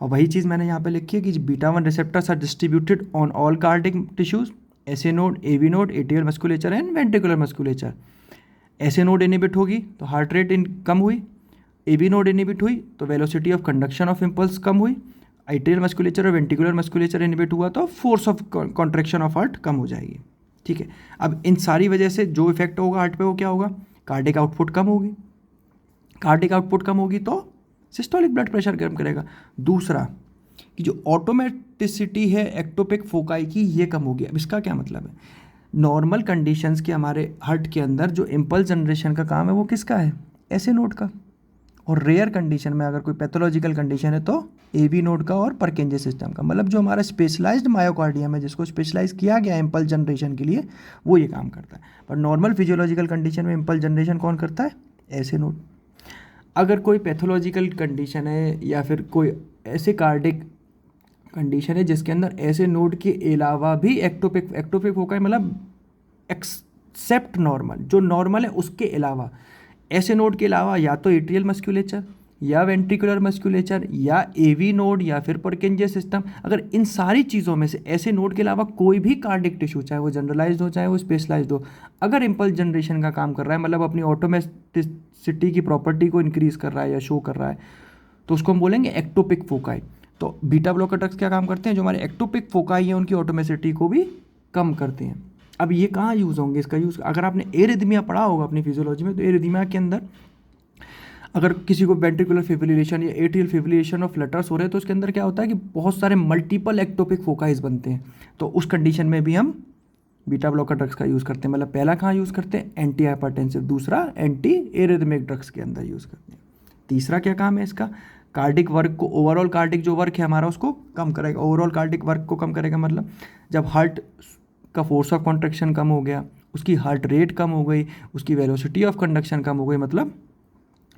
Speaker 1: और वही चीज़ मैंने यहाँ पे लिखी है कि beta 1 receptors are distributed on all cardiac tissues, SA node, AV node, atrial musculature and ventricular musculature. SA node inhibit होगी तो हार्ट रेट कम हुई, एवी नोड इनिबिट हुई तो velocity of conduction of impulse कम हुई, एट्रियल मस्कुलेचर और ventricular musculature inhibit हुआ तो force of contraction of heart कम हो जाएगी। ठीक है, अब इन सारी वजह से जो इफेक्ट होगा हार्ट पे वो क्या होगा, कार्डिक आउटपुट कम होगी। कार्डिक आउटपुट कम होगी तो सिस्टोलिक ब्लड प्रेशर कम करेगा। दूसरा कि जो ऑटोमेटिसिटी है एक्टोपिक फोकाई की ये कम होगी। अब इसका क्या मतलब है, नॉर्मल कंडीशंस के हमारे हार्ट के अंदर जो इम्पल्स जनरेशन का काम है वो किसका है, एसए नोड का। और रेयर कंडीशन में अगर कोई पैथोलॉजिकल कंडीशन है तो एवी नोड का और परकिंजे सिस्टम का। मतलब जो हमारा स्पेशलाइज्ड मायोकार्डियम है जिसको स्पेशलाइज किया गया है इम्पल्स जनरेशन के लिए वो ये काम करता है। पर नॉर्मल फिजियोलॉजिकल कंडीशन में इम्पल्स जनरेशन कौन करता है, एसए नोड। अगर कोई पैथोलॉजिकल कंडीशन है या फिर कोई ऐसे कार्डिक कंडीशन है जिसके अंदर ऐसे नोड के अलावा भी एक्टोपिक फोकाई मतलब एक्सेप्ट नॉर्मल, जो नॉर्मल है उसके अलावा, ऐसे नोड के अलावा या तो एट्रियल मस्कुलेचर या वेंट्रिकुलर मस्कुलेचर या एवी नोड या फिर परकिंजे सिस्टम, अगर इन सारी चीज़ों में से ऐसे नोड के अलावा कोई भी कार्डिक टिश्यू, चाहे वो जनरलाइज्ड हो चाहे वो स्पेशलाइज्ड हो, अगर इम्पल्स जनरेशन का काम कर रहा है मतलब अपनी ऑटोमेटिसिटी की प्रॉपर्टी को इंक्रीज कर रहा है या शो कर रहा है, तो उसको हम बोलेंगे एक्टोपिक फोकाई। तो बीटा ब्लॉकर ड्रग्स क्या काम करते हैं, जो हमारे एक्टोपिक फोकाई है उनकी ऑटोमेसिटी को भी कम करते हैं। अब ये कहाँ यूज़ होंगे, इसका यूज़ अगर आपने एरिथमिया पढ़ा होगा अपनी फिजियोलॉजी में, तो एरिथमिया के अंदर अगर किसी को वेंट्रिकुलर फिब्रिलेशन या एट्रियल फिब्रिलेशन ऑफ फ्लटर्स हो रहे हैं तो उसके अंदर क्या होता है कि बहुत सारे मल्टीपल एक्टोपिक फोकाइज बनते हैं। तो उस कंडीशन में भी हम बीटा ब्लॉकर ड्रग्स का यूज़ करते हैं। मतलब पहला कहाँ यूज़ करते हैं, एंटी हाइपरटेंसिव, दूसरा एंटी एरिथमिक ड्रग्स के अंदर यूज़ करते हैं। तीसरा क्या काम है इसका, कार्डिक वर्क को, ओवरऑल कार्डिक जो वर्क है हमारा उसको कम करेगा। ओवरऑल कार्डिक वर्क को कम करेगा मतलब जब हार्ट का फोर्स ऑफ कॉन्ट्रैक्शन कम हो गया, उसकी हार्ट रेट कम हो गई, उसकी वेलोसिटी ऑफ कंडक्शन कम हो गई, मतलब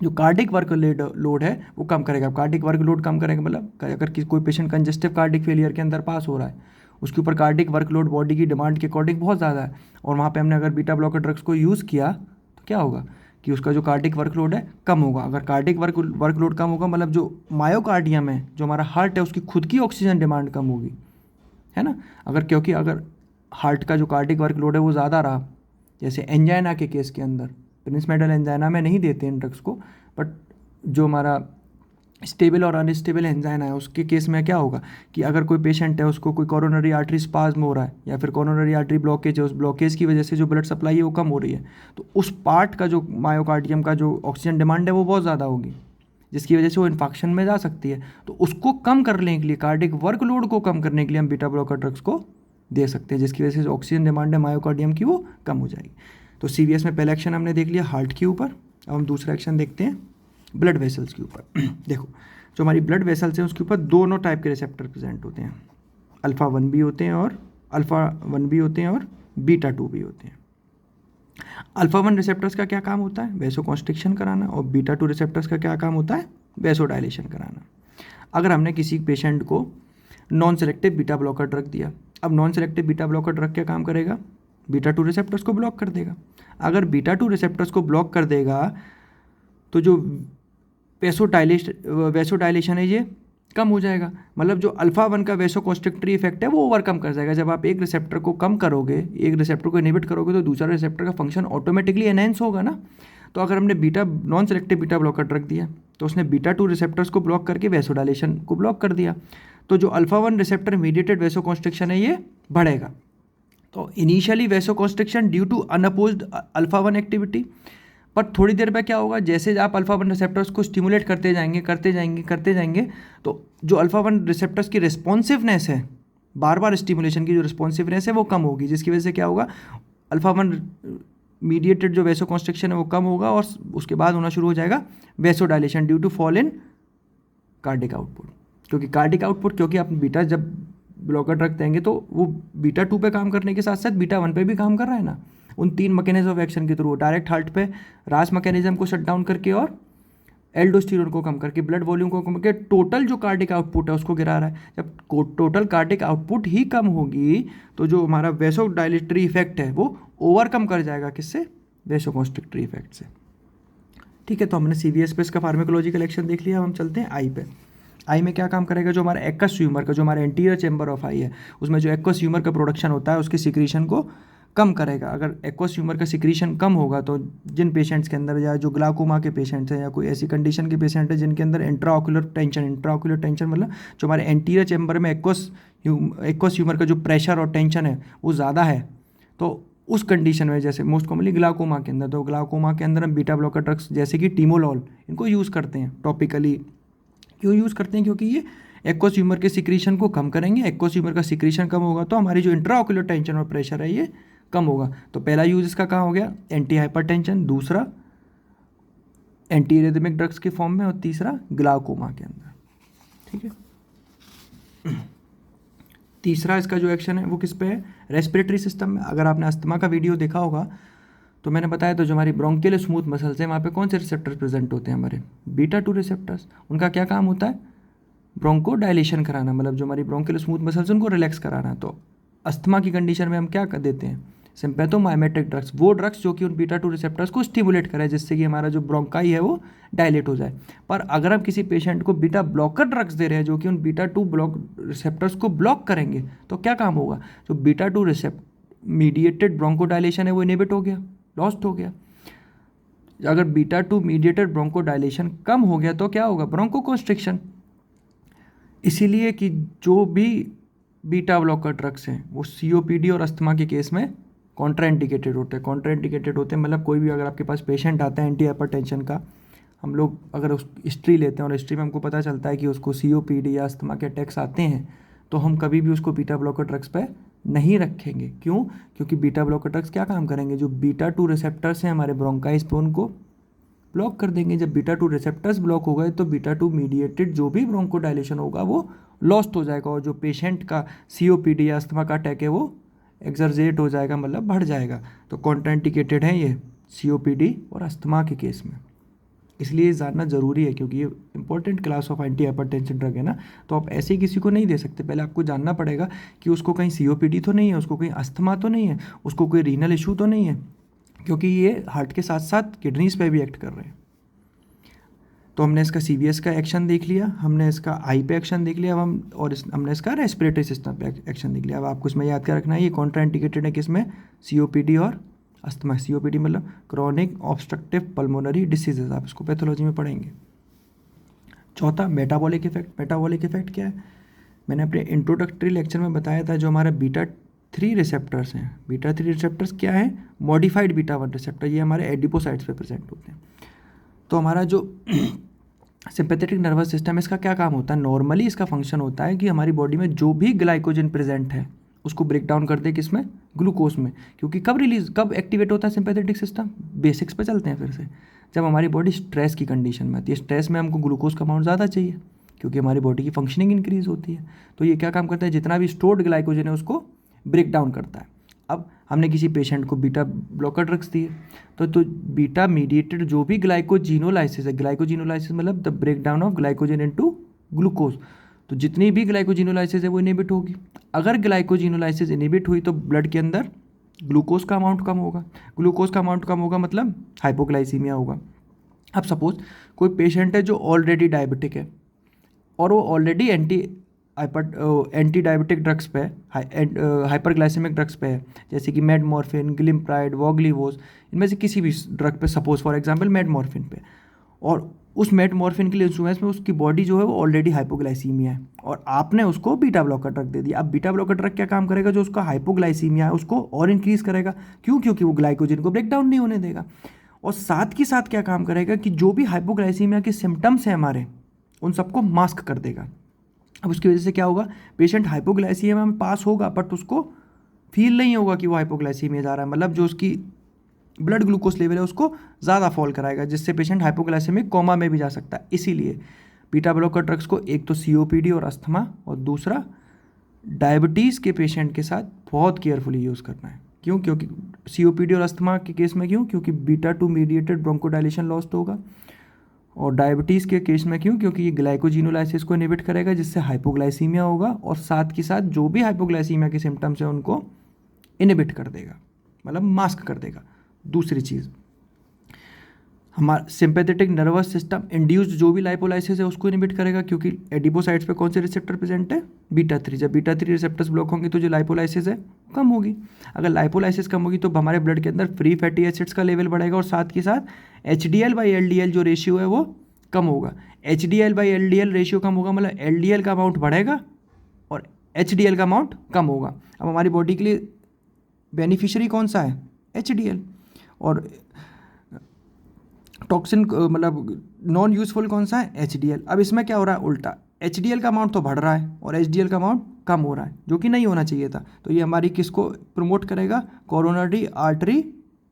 Speaker 1: जो कार्डिक वर्क लोड है वो कम करेगा। कार्डिक वर्क लोड कम करेगा मतलब अगर कोई पेशेंट कंजेस्टिव कार्डिक फेलियर के अंदर पास हो रहा है, उसके ऊपर कार्डिक वर्कलोड बॉडी की डिमांड के अकॉर्डिंग बहुत ज़्यादा है, और वहाँ पे हमने अगर बीटा ब्लॉकर ड्रग्स को यूज़ किया तो क्या होगा कि उसका जो कार्डिक वर्कलोड है कम होगा। अगर कार्डिक वर्कलोड कम होगा मतलब जो मायोकार्डियम है, जो हमारा हार्ट है, उसकी खुद की ऑक्सीजन डिमांड कम होगी, है ना। क्योंकि अगर हार्ट का जो कार्डिक वर्कलोड है वो ज़्यादा रहा, जैसे एंजाइना के केस के अंदर, प्रिंस मेडल एंजाइना में नहीं देते इन ड्रग्स को, बट जो हमारा स्टेबल और अनस्टेबल एंजाइना है उसके केस में क्या होगा कि अगर कोई पेशेंट है उसको कोई कोरोनरी आर्टरी स्पाज्म हो रहा है या फिर कोरोनरी आर्टरी ब्लॉकेज है, उस ब्लॉकेज की वजह से जो ब्लड सप्लाई है वो कम हो रही है, तो उस पार्ट का जो मायोकार्डियम का जो ऑक्सीजन डिमांड है वो बहुत ज़्यादा होगी, जिसकी वजह से वो इन्फेक्शन में जा सकती है। तो उसको कम करने के लिए, कार्डिक वर्कलोड को कम करने के लिए हम बीटा ब्लॉकर ड्रग्स को दे सकते हैं, जिसकी वजह से ऑक्सीजन डिमांड है मायोकार्डियम की वो कम हो जाएगी। तो सीवीएस में पहला एक्शन हमने देख लिया हार्ट के ऊपर। अब हम दूसरा एक्शन देखते हैं ब्लड वेसल्स के ऊपर। देखो जो हमारी ब्लड वेसल्स हैं उसके ऊपर दोनों टाइप के रिसेप्टर प्रेजेंट होते हैं, अल्फ़ा 1 भी होते हैं और बीटा 2 भी होते हैं। अल्फ़ा 1 रिसेप्टर्स का क्या काम होता है, वैसोकॉन्स्ट्रिक्शन कराना, और बीटा 2 रिसेप्टर्स का क्या काम होता है, वैसोडाइलेशन कराना। अगर हमने किसी पेशेंट को non selective beta blocker drug दिया, अब non selective beta blocker drug क्या काम करेगा, बीटा 2 रिसेप्टर्स को ब्लॉक कर देगा। अगर बीटा 2 रिसेप्टर्स को ब्लॉक कर देगा तो जो वैसोडाइलेशन है ये कम हो जाएगा। मतलब जो अल्फ़ा 1 का वैसोकॉन्स्ट्रिक्टरी इफेक्ट है वो ओवरकम कर जाएगा। जब आप एक रिसेप्टर को कम करोगे, एक रिसेप्टर को इनहिबिट करोगे, तो दूसरा रिसेप्टर का फंक्शन ऑटोमेटिकली एनहेंस होगा ना। तो अगर हमने non selective beta blocker drug दिया तो उसने बीटा 2 रिसेप्टर्स को ब्लॉक करके वैसोडाइलेशन को ब्लॉक कर दिया, तो जो अल्फ़ा 1 रिसेप्टर मीडिएटेड वैसोकॉन्स्ट्रिक्शन है ये बढ़ेगा। तो initially vasoconstriction due to unopposed alpha 1 activity, पर थोड़ी देर में क्या होगा, जैसे आप अल्फ़ा 1 रिसेप्टर्स को स्टिमुलेट करते जाएंगे तो जो अल्फ़ा 1 रिसेप्टर्स की रिस्पॉन्सिवनेस है, बार बार स्टिमुलेशन की जो रिस्पॉन्सिवनेस है वो कम होगी, जिसकी वजह से क्या होगा, अल्फ़ा 1 मीडिएटेड जो वैसोकॉन्स्ट्रिक्शन है वो कम होगा और उसके बाद होना शुरू हो जाएगा vasodilation due to fall in cardiac output. क्योंकि आप बीटा जब ब्लॉकर ड्रग देंगे तो वो बीटा 2 पे काम करने के साथ साथ बीटा 1 पे भी काम कर रहा है ना, उन 3 मैकेनिज्म ऑफ एक्शन के थ्रू, डायरेक्ट हार्ट पे रास मैकेनिज्म को शट डाउन करके और एल्डोस्टेरोन को कम करके, ब्लड वॉल्यूम को कम करके टोटल जो कार्डिक आउटपुट है उसको गिरा रहा है। जब टोटल कार्डिक आउटपुट ही कम होगी तो जो हमारा वैसोडाइलेटरी इफेक्ट है वो ओवरकम कर जाएगा, किससे? वैसोकॉन्स्ट्रिक्टरी इफेक्ट से। ठीक है, तो हमने CVS पे इसका फार्मेकोलॉजिकल एक्शन देख लिया। अब हम चलते हैं आई पे। आई में क्या काम करेगा? जो हमारा एक्वस ह्यूमर का, जो हमारा एंटीरियर चेंबर ऑफ आई है, उसमें जो एक्वस ह्यूमर का प्रोडक्शन होता है उसके सिक्रीशन को कम करेगा। अगर एक्वस ह्यूमर का सिक्रीशन कम होगा तो जिन पेशेंट्स के अंदर, या जो ग्लाकोमा के पेशेंट्स हैं या कोई ऐसी कंडीशन के पेशेंट है जिनके अंदर इंट्राऑक्यूलर टेंशन मतलब जो हमारे एंटीरियर चेंबर में एक्वस ह्यूमर का जो प्रेशर और टेंशन है वो ज़्यादा है, तो उस कंडीशन में, जैसे मोस्ट कॉमनली ग्लाकोमा के अंदर, तो ग्लाकोमा के अंदर हम बीटा ब्लॉकर ड्रग्स जैसे कि टीमोलॉल इनको यूज़ करते हैं टॉपिकली। क्यों यूज़ करते हैं? क्योंकि ये एक्वस ह्यूमर के सिक्रीशन को कम करेंगे। एक्वस ह्यूमर का सिक्रीशन कम होगा तो हमारी जो इंट्राऑक्यूलर टेंशन और प्रेशर है ये कम होगा। तो पहला यूज़ इसका कहाँ हो गया? एंटी हाइपरटेंशन, दूसरा एंटी एरिथमिक ड्रग्स के फॉर्म में, और तीसरा ग्लाकोमा के अंदर। ठीक है, तीसरा इसका जो एक्शन है वो किस पे है? रेस्पिरेटरी सिस्टम में। अगर आपने अस्थमा का वीडियो देखा होगा तो मैंने बताया तो जो हमारी ब्रोंकियल स्मूथ मसल्स हैं वहाँ पे कौन से रिसेप्टर्स प्रेजेंट होते हैं? हमारे बीटा 2 रिसेप्टर्स। उनका क्या काम होता है? ब्रोंको डायलेशन कराना, मतलब जो हमारी ब्रोंकियल स्मूथ मसल्स उनको रिलैक्स कराना। तो अस्थमा की कंडीशन में हम क्या कर देते हैं? सिम्पैथोमाइमेटिक ड्रग्स, वो ड्रग्स जो कि उन बीटा 2 रिसेप्टर्स को स्टिमुलेट करें जिससे कि हमारा जो ब्रोंकाई है वो डायलेट हो जाए। पर अगर हम किसी पेशेंट को बीटा ब्लॉकर ड्रग्स दे रहे हैं जो कि उन बीटा 2 रिसेप्टर्स को ब्लॉक करेंगे तो क्या काम होगा? जो बीटा 2 मीडिएटेड ब्रोंकोडायलेशन है वो इनहिबिट हो गया, लॉस्ट हो गया। अगर बीटा 2 मीडिएटेड ब्रोंकोडायलेशन कम हो गया तो क्या होगा? ब्रोंकोकॉन्स्ट्रिक्शन। इसीलिए कि जो भी बीटा ब्लॉकर ड्रग्स हैं वो COPD और अस्थमा के केस में कॉन्ट्राइंडिकेटेड होते हैं। कॉन्ट्राइंडिकेटेड होते हैं मतलब कोई भी अगर आपके पास पेशेंट आता है एंटी हाइपरटेंशन का, हम लोग अगर उस हिस्ट्री लेते हैं और हिस्ट्री में हमको पता चलता है कि उसको COPD या अस्थमा के अटैक्स आते हैं, तो हम कभी भी उसको बीटा ब्लॉकर ड्रग्स पे नहीं रखेंगे। क्यों? क्योंकि बीटा ब्लॉकर ड्रग्स क्या काम करेंगे? जो बीटा 2 रिसेप्टर्स हैं हमारे ब्रोंकाइस पे उनको ब्लॉक कर देंगे। जब बीटा 2 रिसेप्टर्स ब्लॉक हो गए तो बीटा 2 मीडिएटेड जो भी ब्रोंकोडायलेशन होगा वो लॉस्ट हो जाएगा, और जो पेशेंट का COPD या अस्थमा का अटैक है वो एक्सरजेट हो जाएगा, मतलब बढ़ जाएगा। तो कॉन्ट्राइंडिकेटेड है ये COPD और अस्थमा के केस में। इसलिए जानना ज़रूरी है क्योंकि ये important class of anti hypertension drug है ना। तो आप ऐसे ही किसी को नहीं दे सकते, पहले आपको जानना पड़ेगा कि उसको कहीं COPD तो नहीं है, उसको कहीं अस्थमा तो नहीं है, उसको कोई रीनल इशू तो नहीं है, क्योंकि ये हार्ट के साथ साथ किडनीज पे भी एक्ट कर रहे हैं। तो हमने इसका CVS का एक्शन देख लिया, हमने इसका आई पे एक्शन देख लिया, अब हमने इसका रेस्पिरेटरी सिस्टम पे एक्शन देख लिया। अब आपको इसमें याद क्या रखना है? ये कॉन्ट्राइंडिकेटेड है किसमें? COPD और अस्थमा। COPD मतलब क्रॉनिक ऑब्स्ट्रक्टिव पल्मोनरी डिसीजेज, आप इसको पैथोलॉजी में पढ़ेंगे। चौथा मेटाबॉलिक इफेक्ट। मेटाबॉलिक इफेक्ट क्या है? मैंने अपने इंट्रोडक्टरी लेक्चर में बताया था, जो हमारा बीटा 3 रिसेप्टर्स हैं, बीटा 3 रिसेप्टर्स क्या है? मॉडिफाइड बीटा 1 रिसेप्टर, ये हमारे एडिपोसाइट्स पे प्रेजेंट होते हैं। तो हमारा जो सिंपैथेटिक नर्वस सिस्टम, इसका क्या काम होता है? नॉर्मली इसका फंक्शन होता है कि हमारी बॉडी में जो भी ग्लाइकोजन प्रेजेंट है उसको ब्रेक डाउन कर दे किसमें? ग्लूकोज में। क्योंकि कब एक्टिवेट होता है सिंपैथेटिक सिस्टम? बेसिक्स पे चलते हैं फिर से। जब हमारी बॉडी स्ट्रेस की कंडीशन में आती है, स्ट्रेस में हमको ग्लूकोज का अमाउंट ज़्यादा चाहिए क्योंकि हमारी बॉडी की फंक्शनिंग इंक्रीज होती है। तो ये क्या काम करता है? जितना भी स्टोर्ड ग्लाइकोजन है उसको ब्रेक डाउन करता है। अब हमने किसी पेशेंट को बीटा ब्लॉकर ड्रग्स दिए तो बीटा मीडिएटेड जो भी ग्लाइकोजिनोलाइसिस है, ग्लाइकोजिनोलाइसिस मतलब the breakdown of glycogen into glucose, तो जितनी भी ग्लाइकोजिनोलाइसिस है वो इनहिबिट होगी। अगर ग्लाइकोजिनोलाइसिस इनहिबिट हुई तो ब्लड के अंदर ग्लूकोज का अमाउंट कम होगा। ग्लूकोज का अमाउंट कम होगा मतलब हाइपोग्लाइसीमिया होगा। अब सपोज कोई पेशेंट है जो ऑलरेडी डायबिटिक है और वो ऑलरेडी एंटी डायबिटिक ड्रग्स पे है, हाइपरग्लाइसेमिक ड्रग्स पे है, जैसे कि मेडमॉर्फिन, ग्लिम्प्राइड, वॉग्लीवोस, इनमें से किसी भी ड्रग पे, सपोज फॉर एग्जांपल मेडमॉर्फिन पे, और उस मेडमॉर्फिन के लिए इंस्ट्रूमेंट्स में उसकी बॉडी जो है वो ऑलरेडी हाइपोग्लाइसीमिया है और आपने उसको बीटा ब्लॉकर ड्रग दे दिया। अब बीटा ब्लॉकर ड्रग क्या काम करेगा? जो उसका हाइपोग्लाइसीमिया है उसको और इंक्रीज करेगा। क्यों? क्योंकि वो ग्लाइकोजन को ब्रेक डाउन नहीं होने देगा। और साथ के साथ क्या काम करेगा कि जो भी हाइपोग्लाइसीमिया के सिम्टम्स हैं हमारे, उन सबको मास्क कर देगा। अब उसकी वजह से क्या होगा? पेशेंट हाइपोग्लाइसीमिया में पास होगा बट उसको फील नहीं होगा कि वो हाइपोग्लाइसीमिया जा रहा है, मतलब जो उसकी ब्लड ग्लूकोज लेवल है उसको ज़्यादा फॉल कराएगा, जिससे पेशेंट हाइपोग्लाइसेमिक कोमा में भी जा सकता है। इसीलिए बीटा ब्लॉकर ड्रग्स को एक तो COPD और अस्थमा और दूसरा डायबिटीज़ के पेशेंट के साथ बहुत केयरफुली यूज़ करना है। क्यों? क्योंकि COPD और अस्थमा के केस में क्यों? क्योंकि बीटा 2 मीडिएटेड ब्रोंकोडायलेशन लॉस्ट होगा और डायबिटीज़ के केस में क्यों? क्योंकि ये ग्लाइकोजिनोलाइसिस को इनहिबिट करेगा जिससे हाइपोग्लाइसीमिया होगा, और साथ के साथ जो भी हाइपोग्लाइसीमिया के सिम्टम्स हैं उनको इनहिबिट कर देगा, मतलब मास्क कर देगा। दूसरी चीज़, हमारा सिंपैथेटिक नर्वस सिस्टम इंड्यूस्ड जो भी लाइपोलाइसिस है उसको इनहिबिट करेगा, क्योंकि एडिपोसाइट्स पे कौन से रिसेप्टर प्रेजेंट है? बीटा 3। जब बीटा 3 रिसेप्टर्स ब्लॉक होंगे तो जो लाइपोलाइसिस है कम होगी। अगर लाइपोलाइसिस कम होगी तो हमारे ब्लड के अंदर फ्री फैटी एसिड्स का लेवल बढ़ेगा, और साथ के साथ HDL/LDL जो रेशियो है वो कम होगा। HDL/LDL रेशियो कम होगा मतलब LDL का अमाउंट बढ़ेगा और HDL का अमाउंट कम होगा। अब हमारी बॉडी के लिए बेनिफिशियरी कौन सा है? HDL। और टॉक्सिन मतलब नॉन यूजफुल कौन सा है? HDL। अब इसमें क्या हो रहा है? उल्टा, HDL का अमाउंट तो बढ़ रहा है और HDL का अमाउंट कम हो रहा है, जो कि नहीं होना चाहिए था। तो ये हमारी किसको प्रमोट करेगा? कोरोनरी आर्टरी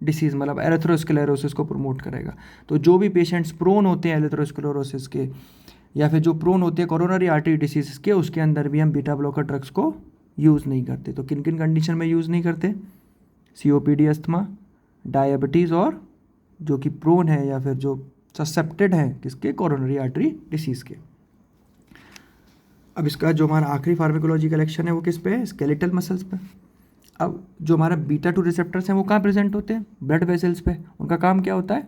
Speaker 1: डिसीज़, मतलब एरेथ्रोस्क्लेरोसिस को प्रमोट करेगा। तो जो भी पेशेंट्स प्रोन होते हैं एरेथ्रोस्क्लेरोसिस के, या फिर जो प्रोन होते हैं कोरोनरी आर्टरी डिसीज़ के, उसके अंदर भी हम बीटा ब्लॉकर ड्रग्स को यूज़ नहीं करते। तो किन किन कंडीशन में यूज़ नहीं करते? COPD, अस्थमा, डायबिटीज़, और जो कि प्रोन है या फिर जो ससेप्टेड है किसके? कोरोनरी आर्टरी डिसीज़ के। अब इसका जो हमारा आखिरी फार्माकोलॉजिकल एक्शन है वो किस पे है? स्केलेटल मसल्स पे। अब जो हमारा बीटा 2 रिसेप्टर्स हैं वो कहाँ प्रेजेंट होते हैं? ब्लड वेसल्स पे। उनका काम क्या होता है?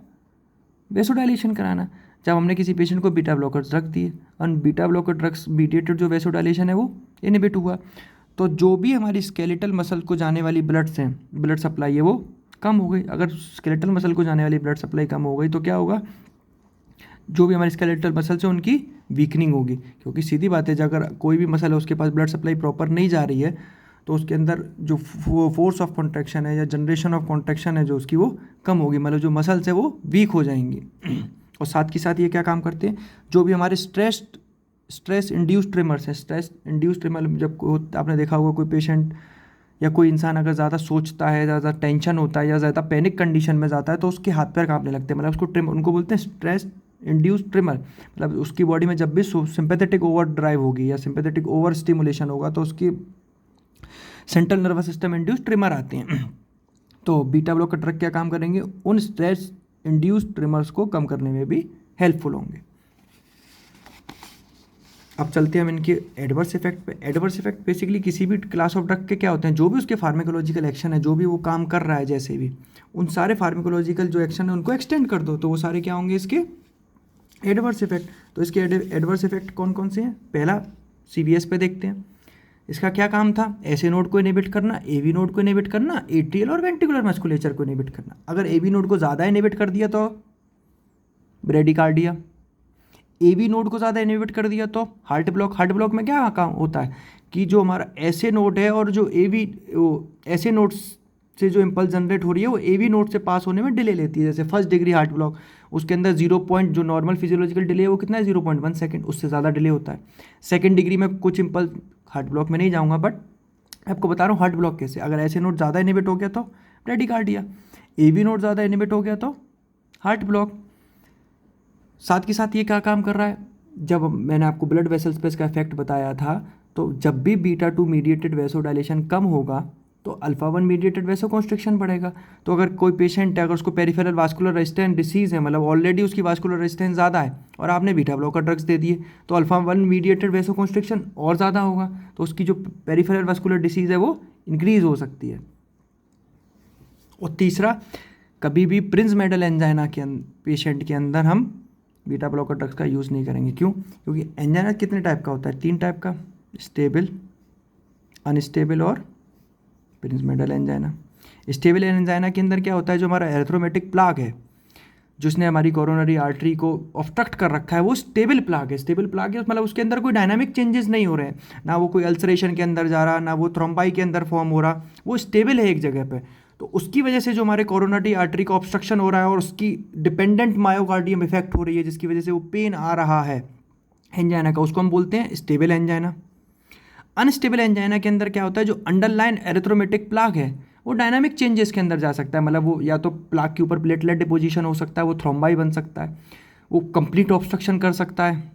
Speaker 1: वेसोडाइलेशन कराना। जब हमने किसी पेशेंट को बीटा ब्लॉकर्स ड्रग दिए और बीटा ब्लॉकर ड्रग्स मीडिएटेड जो वेसोडाइलेशन है वो इनहिबिट हुआ, तो जो भी हमारी स्केलेटल मसल को जाने वाली ब्लड्स हैं, ब्लड सप्लाई है वो कम हो गई। अगर स्केलेटल मसल को जाने वाली ब्लड सप्लाई कम हो गई तो क्या होगा? जो भी हमारी स्केलेटल मसल्स हैं उनकी वीकनिंग होगी, क्योंकि सीधी बात है जब अगर कोई भी मसल है उसके पास ब्लड सप्लाई प्रॉपर नहीं जा रही है तो उसके अंदर जो फोर्स ऑफ कॉन्ट्रैक्शन है या जनरेशन ऑफ कॉन्ट्रैक्शन है जो उसकी वो कम होगी, मतलब जो मसल्स है वो वीक हो जाएंगी। और साथ के साथ ये क्या काम करते हैं? जो भी हमारे स्ट्रेस इंड्यूस्ड ट्रिमर्स हैं, स्ट्रेस इंड्यूस्ड ट्रिमर जब आपने देखा होगा कोई पेशेंट या कोई इंसान अगर ज़्यादा सोचता है, ज़्यादा टेंशन होता है या ज़्यादा पैनिक कंडीशन में जाता है तो उसके हाथ पैर कांपने लगते हैं, मतलब उसको ट्रिमर, उनको बोलते हैं स्ट्रेस इंड्यूस्ड ट्रिमर। मतलब उसकी बॉडी में जब भी सिंपैथेटिक ओवर ड्राइव होगी या सिंपैथेटिक ओवर स्टिमुलेशन होगा तो उसकी central nervous system induced trimmer आते हैं। तो बीटा ब्लॉकर ड्रग क्या काम करेंगे? उन स्ट्रेस इंड्यूस्ड ट्रिमर्स को कम करने में भी हेल्पफुल होंगे। अब चलते हैं हम इनके एडवर्स इफेक्ट पे। एडवर्स इफेक्ट बेसिकली किसी भी क्लास ऑफ ड्रग के क्या होते हैं? जो भी उसके फार्माकोलॉजिकल एक्शन है, जो भी वो काम कर रहा है, जैसे भी उन सारे फार्माकोलॉजिकल जो एक्शन है उनको एक्सटेंड कर दो तो वो सारे क्या होंगे? इसके एडवर्स इफेक्ट। तो इसके एडवर्स इफेक्ट कौन कौन से हैं? पहला CVS पे देखते हैं। इसका क्या काम था? ऐसे नोड को इनहिबिट करना, AV नोड को इनहिबिट करना, एट्रियल और वेंट्रिकुलर मस्कुलेचर को इनहिबिट करना। अगर AV नोड को ज़्यादा इनहिबिट कर दिया तो ब्रेडिकार्डिया, AV नोड को ज़्यादा इनहिबिट कर दिया तो हार्ट ब्लॉक। हार्ट ब्लॉक में क्या काम होता है कि जो हमारा ऐसे नोड है और जो ऐसे नोड्स से जो इम्पल्स जनरेट हो रही है वो AV नोड से पास होने में डिले लेती है। जैसे फर्स्ट डिग्री हार्ट ब्लॉक, उसके अंदर 0 पॉइंट जो नॉर्मल फिजियोलॉजिकल डिले है वो कितना है? 0.1 सेकेंड, उससे ज़्यादा डिले होता है। सेकेंड डिग्री में कुछ इम्पल्स, हार्ट ब्लॉक में नहीं जाऊँगा बट आपको बता रहा हूँ हार्ट ब्लॉक कैसे। अगर ऐसे नोड ज़्यादा इनहिबिट हो गया तो ब्रेडिकार्डिया, AV नोड ज़्यादा इनहिबिट हो गया तो हार्ट ब्लॉक। साथ के साथ ये क्या काम कर रहा है? जब मैंने आपको ब्लड वेसल्स पे इसका इफेक्ट बताया था, तो जब भी बीटा 2 मीडिएटेड वेसोडाइलेशन कम होगा तो अल्फा 1 मीडिएटेड वेसो कॉन्स्ट्रिक्शन बढ़ेगा। तो अगर कोई पेशेंट है, अगर उसको पेरिफेरल वास्कुलर रेजिस्टेंस डिसीज़ है, मतलब ऑलरेडी उसकी वास्कुलर रेजिस्टेंस ज़्यादा है और आपने बीटा ब्लॉकर ड्रग्स दे दिए तो अल्फा 1 मीडिएटेड वेसो कॉन्स्ट्रिक्शन और ज़्यादा होगा, तो उसकी जो पेरिफेरल वास्कुलर डिसीज़ है वो इंक्रीज़ हो सकती है। और तीसरा, कभी भी प्रिंस मेडल एंजाइना के पेशेंट के अंदर हम बीटा ब्लॉकर ड्रग्स का यूज़ नहीं करेंगे। क्यों? क्योंकि एंजाइना कितने टाइप का होता है? 3 टाइप का, स्टेबल, अनस्टेबल और Prince medal angina. Stable angina के अंदर क्या होता है? जो हमारा एरिथ्रोमेटिक प्लाग है जिसने हमारी कोरोनरी आर्टरी को ऑब्स्ट्रक्ट कर रखा है वो स्टेबल प्लाग है। स्टेबल प्लाग है मतलब उसके अंदर कोई डायनामिक चेंजेस नहीं हो रहे हैं, ना वो कोई अल्सरेशन के अंदर जा रहा, ना वो थ्रोम्बाई के अंदर फॉर्म हो रहा, वो स्टेबल है एक जगह पे। तो उसकी वजह से जो हमारे कोरोनरी आर्टरी का ऑब्स्ट्रक्शन हो रहा है और उसकी डिपेंडेंट मायोकार्डियम इफेक्ट हो रही है जिसकी वजह से वो पेन आ रहा है एंजाइना का, उसको हम बोलते हैं स्टेबल एंजाइना। अनस्टेबल एंजाइना के अंदर क्या होता है? जो अंडरलाइन एरिथ्रोमेटिक प्लाग है वो डायनामिक चेंजेस के अंदर जा सकता है, मतलब वो या तो प्लाग के ऊपर प्लेटलेट डिपोजिशन हो सकता है, वो थ्रोम्बाई बन सकता है, वो कंप्लीट ऑब्स्ट्रक्शन कर सकता है,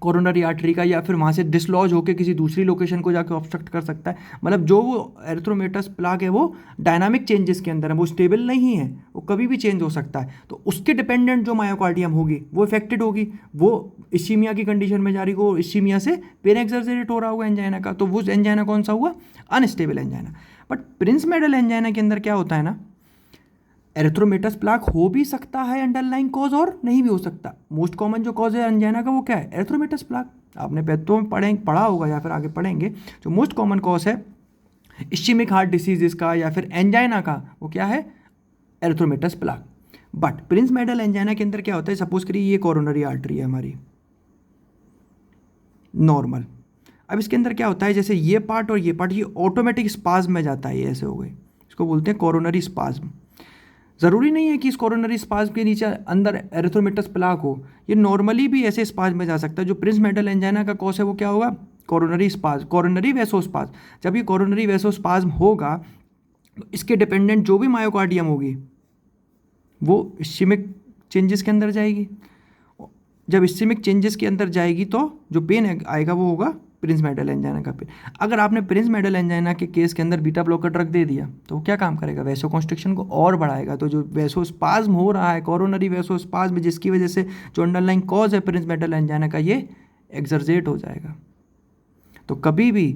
Speaker 1: कोरोनरी आर्टरी का, या फिर वहाँ से डिसलॉज होकर किसी दूसरी लोकेशन को जाकर ऑब्स्ट्रक्ट कर सकता है। मतलब जो वो एरिथ्रोमेटस प्लाक है वो डायनामिक चेंजेस के अंदर है, वो स्टेबल नहीं है, वो कभी भी चेंज हो सकता है। तो उसके डिपेंडेंट जो मायोकार्डियम होगी वो इफेक्टेड होगी, वो इस्कीमिया की कंडीशन में जा रही हो, इस्कीमिया से पेन एक्सरसेट हो रहा होगा एंजाइना का, तो वो एंजाइना कौन सा हुआ? Unstable angina. But Prinzmetal angina के अंदर क्या होता है ना, एरिथ्रोमेटस प्लाक हो भी सकता है अंडरलाइंग कॉज और नहीं भी हो सकता। मोस्ट कॉमन जो कॉज है एंजाइना का वो क्या है? Atheromatous plaque. आपने पैथो में पढ़ा होगा या फिर आगे पढ़ेंगे, जो मोस्ट कॉमन कॉज है इस्कीमिक हार्ट डिसीजेस का या फिर एंजाइना का, वो क्या है? Atheromatous plaque. But Prinzmetal angina के अंदर क्या होता है? सपोज करिए ये कोरोनरी आर्टरी है हमारी नॉर्मल। अब इसके अंदर क्या होता है, जैसे ये पार्ट और ये ऑटोमेटिक स्पाज्म में जाता है, ये ऐसे हो गए, इसको बोलते हैं कोरोनरी स्पाज्म। ज़रूरी नहीं है कि इस कोरोनरी स्पाज्म के नीचे अंदर एरिथ्रोमेटस प्लाक हो, ये नॉर्मली भी ऐसे स्पाज्म में जा सकता है। जो प्रिंस मेडल एंजाइना का कॉज है वो क्या होगा? Coronary spasm, coronary vasospasm. जब ये कोरोनरी वेसोस्पाज्म होगा तो इसके डिपेंडेंट जो भी मायोकार्डियम होगी वो इस्कीमिक चेंजेस के अंदर जाएगी। जब इस्कीमिक चेंजेस के अंदर जाएगी तो जो पेन आएगा वो होगा प्रिंस मेडल एंजाइना का पेन। अगर आपने प्रिंस मेडल एंजाइना के केस के अंदर बीटा ब्लॉकर ड्रग दे दिया तो वो क्या काम करेगा? वैसो कॉन्स्ट्रिक्शन को और बढ़ाएगा। तो जो वेसोस्पाज्म हो रहा है, कोरोनरी वेसोस्पाज्म, जिसकी वजह से जो अंडरलाइंग कॉज है प्रिंस मेडल एंजाइना का, ये एक्सरजेट हो जाएगा। तो कभी भी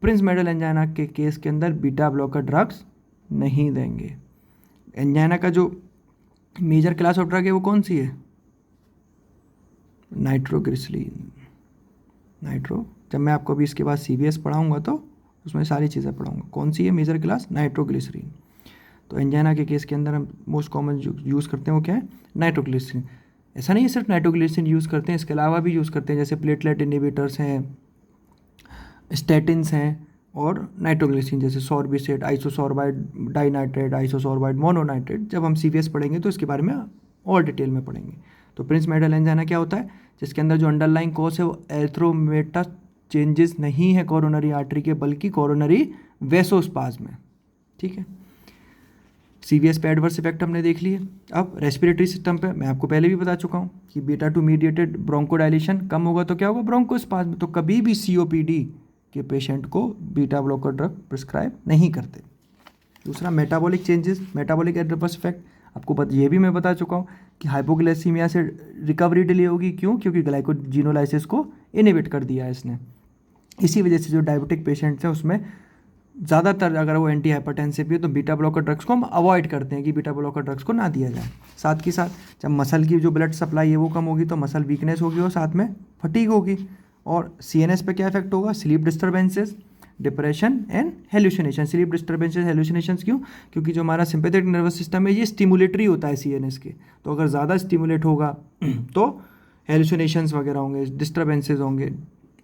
Speaker 1: प्रिंस मेडल एंजाइना के केस के अंदर बीटा ब्लॉकर ड्रग्स नहीं देंगे। एंजाइना का जो मेजर क्लास ऑफ ड्रग है वो कौन सी है? नाइट्रोग्लिसरीन। जब मैं आपको अभी इसके बाद CVS पढ़ाऊंगा तो उसमें सारी चीज़ें पढ़ाऊंगा। कौन सी है मेजर क्लास? नाइट्रोग्लिसरीन। तो एंजाइना के केस के अंदर हम मोस्ट कॉमन जो यूज़ करते हैं वो क्या है? नाइट्रोग्लिसरीन। ऐसा नहीं है सिर्फ नाइट्रोग्लिसरीन यूज़ करते हैं, इसके अलावा भी यूज़ करते हैं, जैसे प्लेटलेट इनहिबिटर्स हैं, स्टैटिन्स हैं, और नाइट्रोग्लिसरीन जैसे सॉर्बिसेट, आइसोसॉर्बाइड डाइनाइट्रेट, आइसोसॉर्बाइड मोनोनाइट्रेट। जब हम CVS पढ़ेंगे तो इसके बारे में और डिटेल में पढ़ेंगे। तो प्रिंस मेडल एंजाइना क्या होता है? जिसके अंदर जो अंडरलाइंग कॉज है वो एरिथ्रोमेटस चेंजेस नहीं है कोरोनरी आर्टरी के, बल्कि कोरोनरी वेसोस्पाज्म है। ठीक है, CVS पे एडवर्स इफेक्ट हमने देख लिए। अब रेस्पिरेटरी सिस्टम पे मैं आपको पहले भी बता चुका हूँ कि बीटा 2 मीडिएटेड ब्रोंकोडाइलेशन कम होगा तो क्या होगा? ब्रोंकोस्पाज्म। तो कभी भी COPD के पेशेंट को बीटा ब्लॉकर ड्रग प्रिस्क्राइब नहीं करते। दूसरा metabolic changes, metabolic adverse effect आपको ये भी मैं बता चुका हूँ कि हाइपोग्लाइसीमिया से रिकवरी डिले होगी। क्यों? क्योंकि ग्लाइकोजिनोलाइसिस को इनहिबिट कर दिया है इसने। इसी वजह से जो डायबिटिक पेशेंट्स हैं उसमें ज़्यादातर अगर वो एंटी हाइपरटेंसिव भी है तो बीटा ब्लॉकर ड्रग्स को हम अवॉइड करते हैं कि बीटा ब्लॉकर ड्रग्स को ना दिया जाए। साथ ही साथ जब मसल की जो ब्लड सप्लाई है वो कम होगी तो मसल वीकनेस होगी और साथ में फटीग होगी। और CNS पे क्या इफेक्ट होगा? Sleep disturbances, depression and hallucination. Sleep disturbances, hallucinations क्यों? क्योंकि जो हमारा सिंपैथेटिक नर्वस सिस्टम है ये स्टिमुलेटरी होता है CNS के, तो अगर ज़्यादा स्टिमुलेट होगा तो हेल्यूसिनेशंस वगैरह होंगे, डिस्टर्बेंसेस होंगे,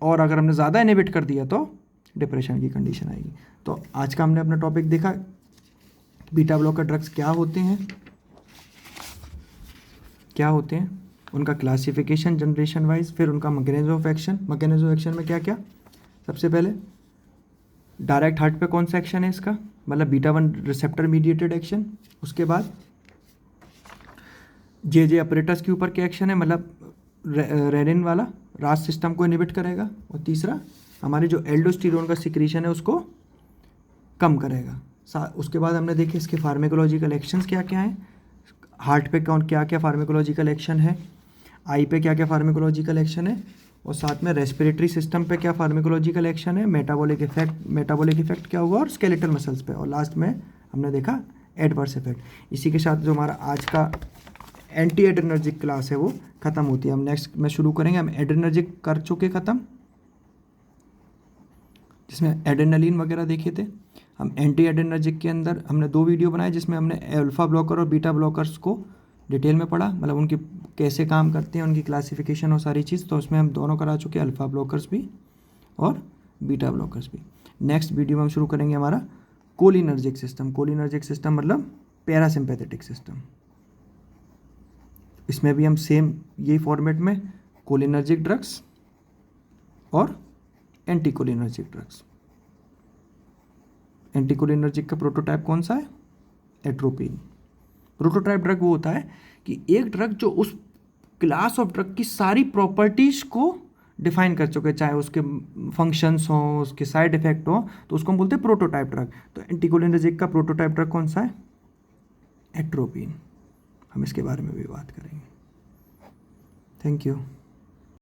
Speaker 1: और अगर हमने ज़्यादा इनहिबिट कर दिया तो डिप्रेशन की कंडीशन आएगी। तो आज का हमने अपना टॉपिक देखा, बीटा ब्लॉकर ड्रग्स क्या होते हैं, उनका क्लासिफिकेशन जनरेशन वाइज, फिर उनका mechanism of action. Mechanism of action में क्या क्या? सबसे पहले डायरेक्ट हार्ट पे कौन सा एक्शन है इसका, मतलब बीटा 1 रिसेप्टर मीडिएटेड एक्शन। उसके बाद जे अपरेटस के ऊपर क्या एक्शन है, मतलब रेनिन वाला रास सिस्टम को इनहिबिट करेगा। और तीसरा हमारे जो एल्डोस्टेरोन का सिक्रीशन है उसको कम करेगा। उसके बाद हमने देखे इसके फार्मेकोलॉजिकल एक्शंस क्या क्या हैं, हार्ट पे कौन क्या क्या फार्मेकोलॉजिकल एक्शन है, आई पे क्या क्या फार्मेकोलॉजिकल एक्शन है, और साथ में रेस्पिरेटरी सिस्टम पे क्या फार्मेकोलॉजिकल एक्शन है, मेटाबॉलिक इफेक्ट क्या होगा, और स्केलेटल मसल्स पे, और लास्ट में हमने देखा एडवर्स इफेक्ट। इसी के साथ जो हमारा आज का एंटी एड्रेनर्जिक क्लास है वो ख़त्म होती है। हम नेक्स्ट में शुरू करेंगे, हम एड्रेनर्जिक कर चुके ख़त्म, जिसमें एड्रेनलिन वगैरह देखे थे। हम एंटी एड्रेनर्जिक के अंदर हमने 2 वीडियो बनाए जिसमें हमने अल्फ़ा ब्लॉकर और बीटा ब्लॉकर्स को डिटेल में पढ़ा, मतलब उनकी कैसे काम करते हैं, उनकी क्लासिफिकेशन और सारी चीज़। तो उसमें हम दोनों करा चुके हैं, अल्फ़ा ब्लॉकर्स भी और बीटा ब्लॉकर्स भी। नेक्स्ट वीडियो में हम शुरू करेंगे हमारा कोलिनर्जिक सिस्टम। कोलिनर्जिक सिस्टम मतलब पैरासिम्पैथेटिक सिस्टम। इसमें भी हम सेम यही फॉर्मेट में कोलिनर्जिक ड्रग्स और एंटीकोलिनर्जिक ड्रग्स। एंटीकोलिनर्जिक का प्रोटोटाइप कौन सा है? एट्रोपिन। प्रोटोटाइप ड्रग वो होता है कि एक ड्रग जो उस क्लास ऑफ ड्रग की सारी प्रॉपर्टीज़ को डिफाइन कर चुके हैं, चाहे उसके फंक्शंस हों, उसके साइड इफेक्ट हो, तो उसको हम बोलते हैं प्रोटोटाइप ड्रग। तो एंटीकोलिनर्जिक का प्रोटोटाइप ड्रग कौन सा है? एट्रोपिन। हम इसके बारे में भी बात करेंगे। Thank you.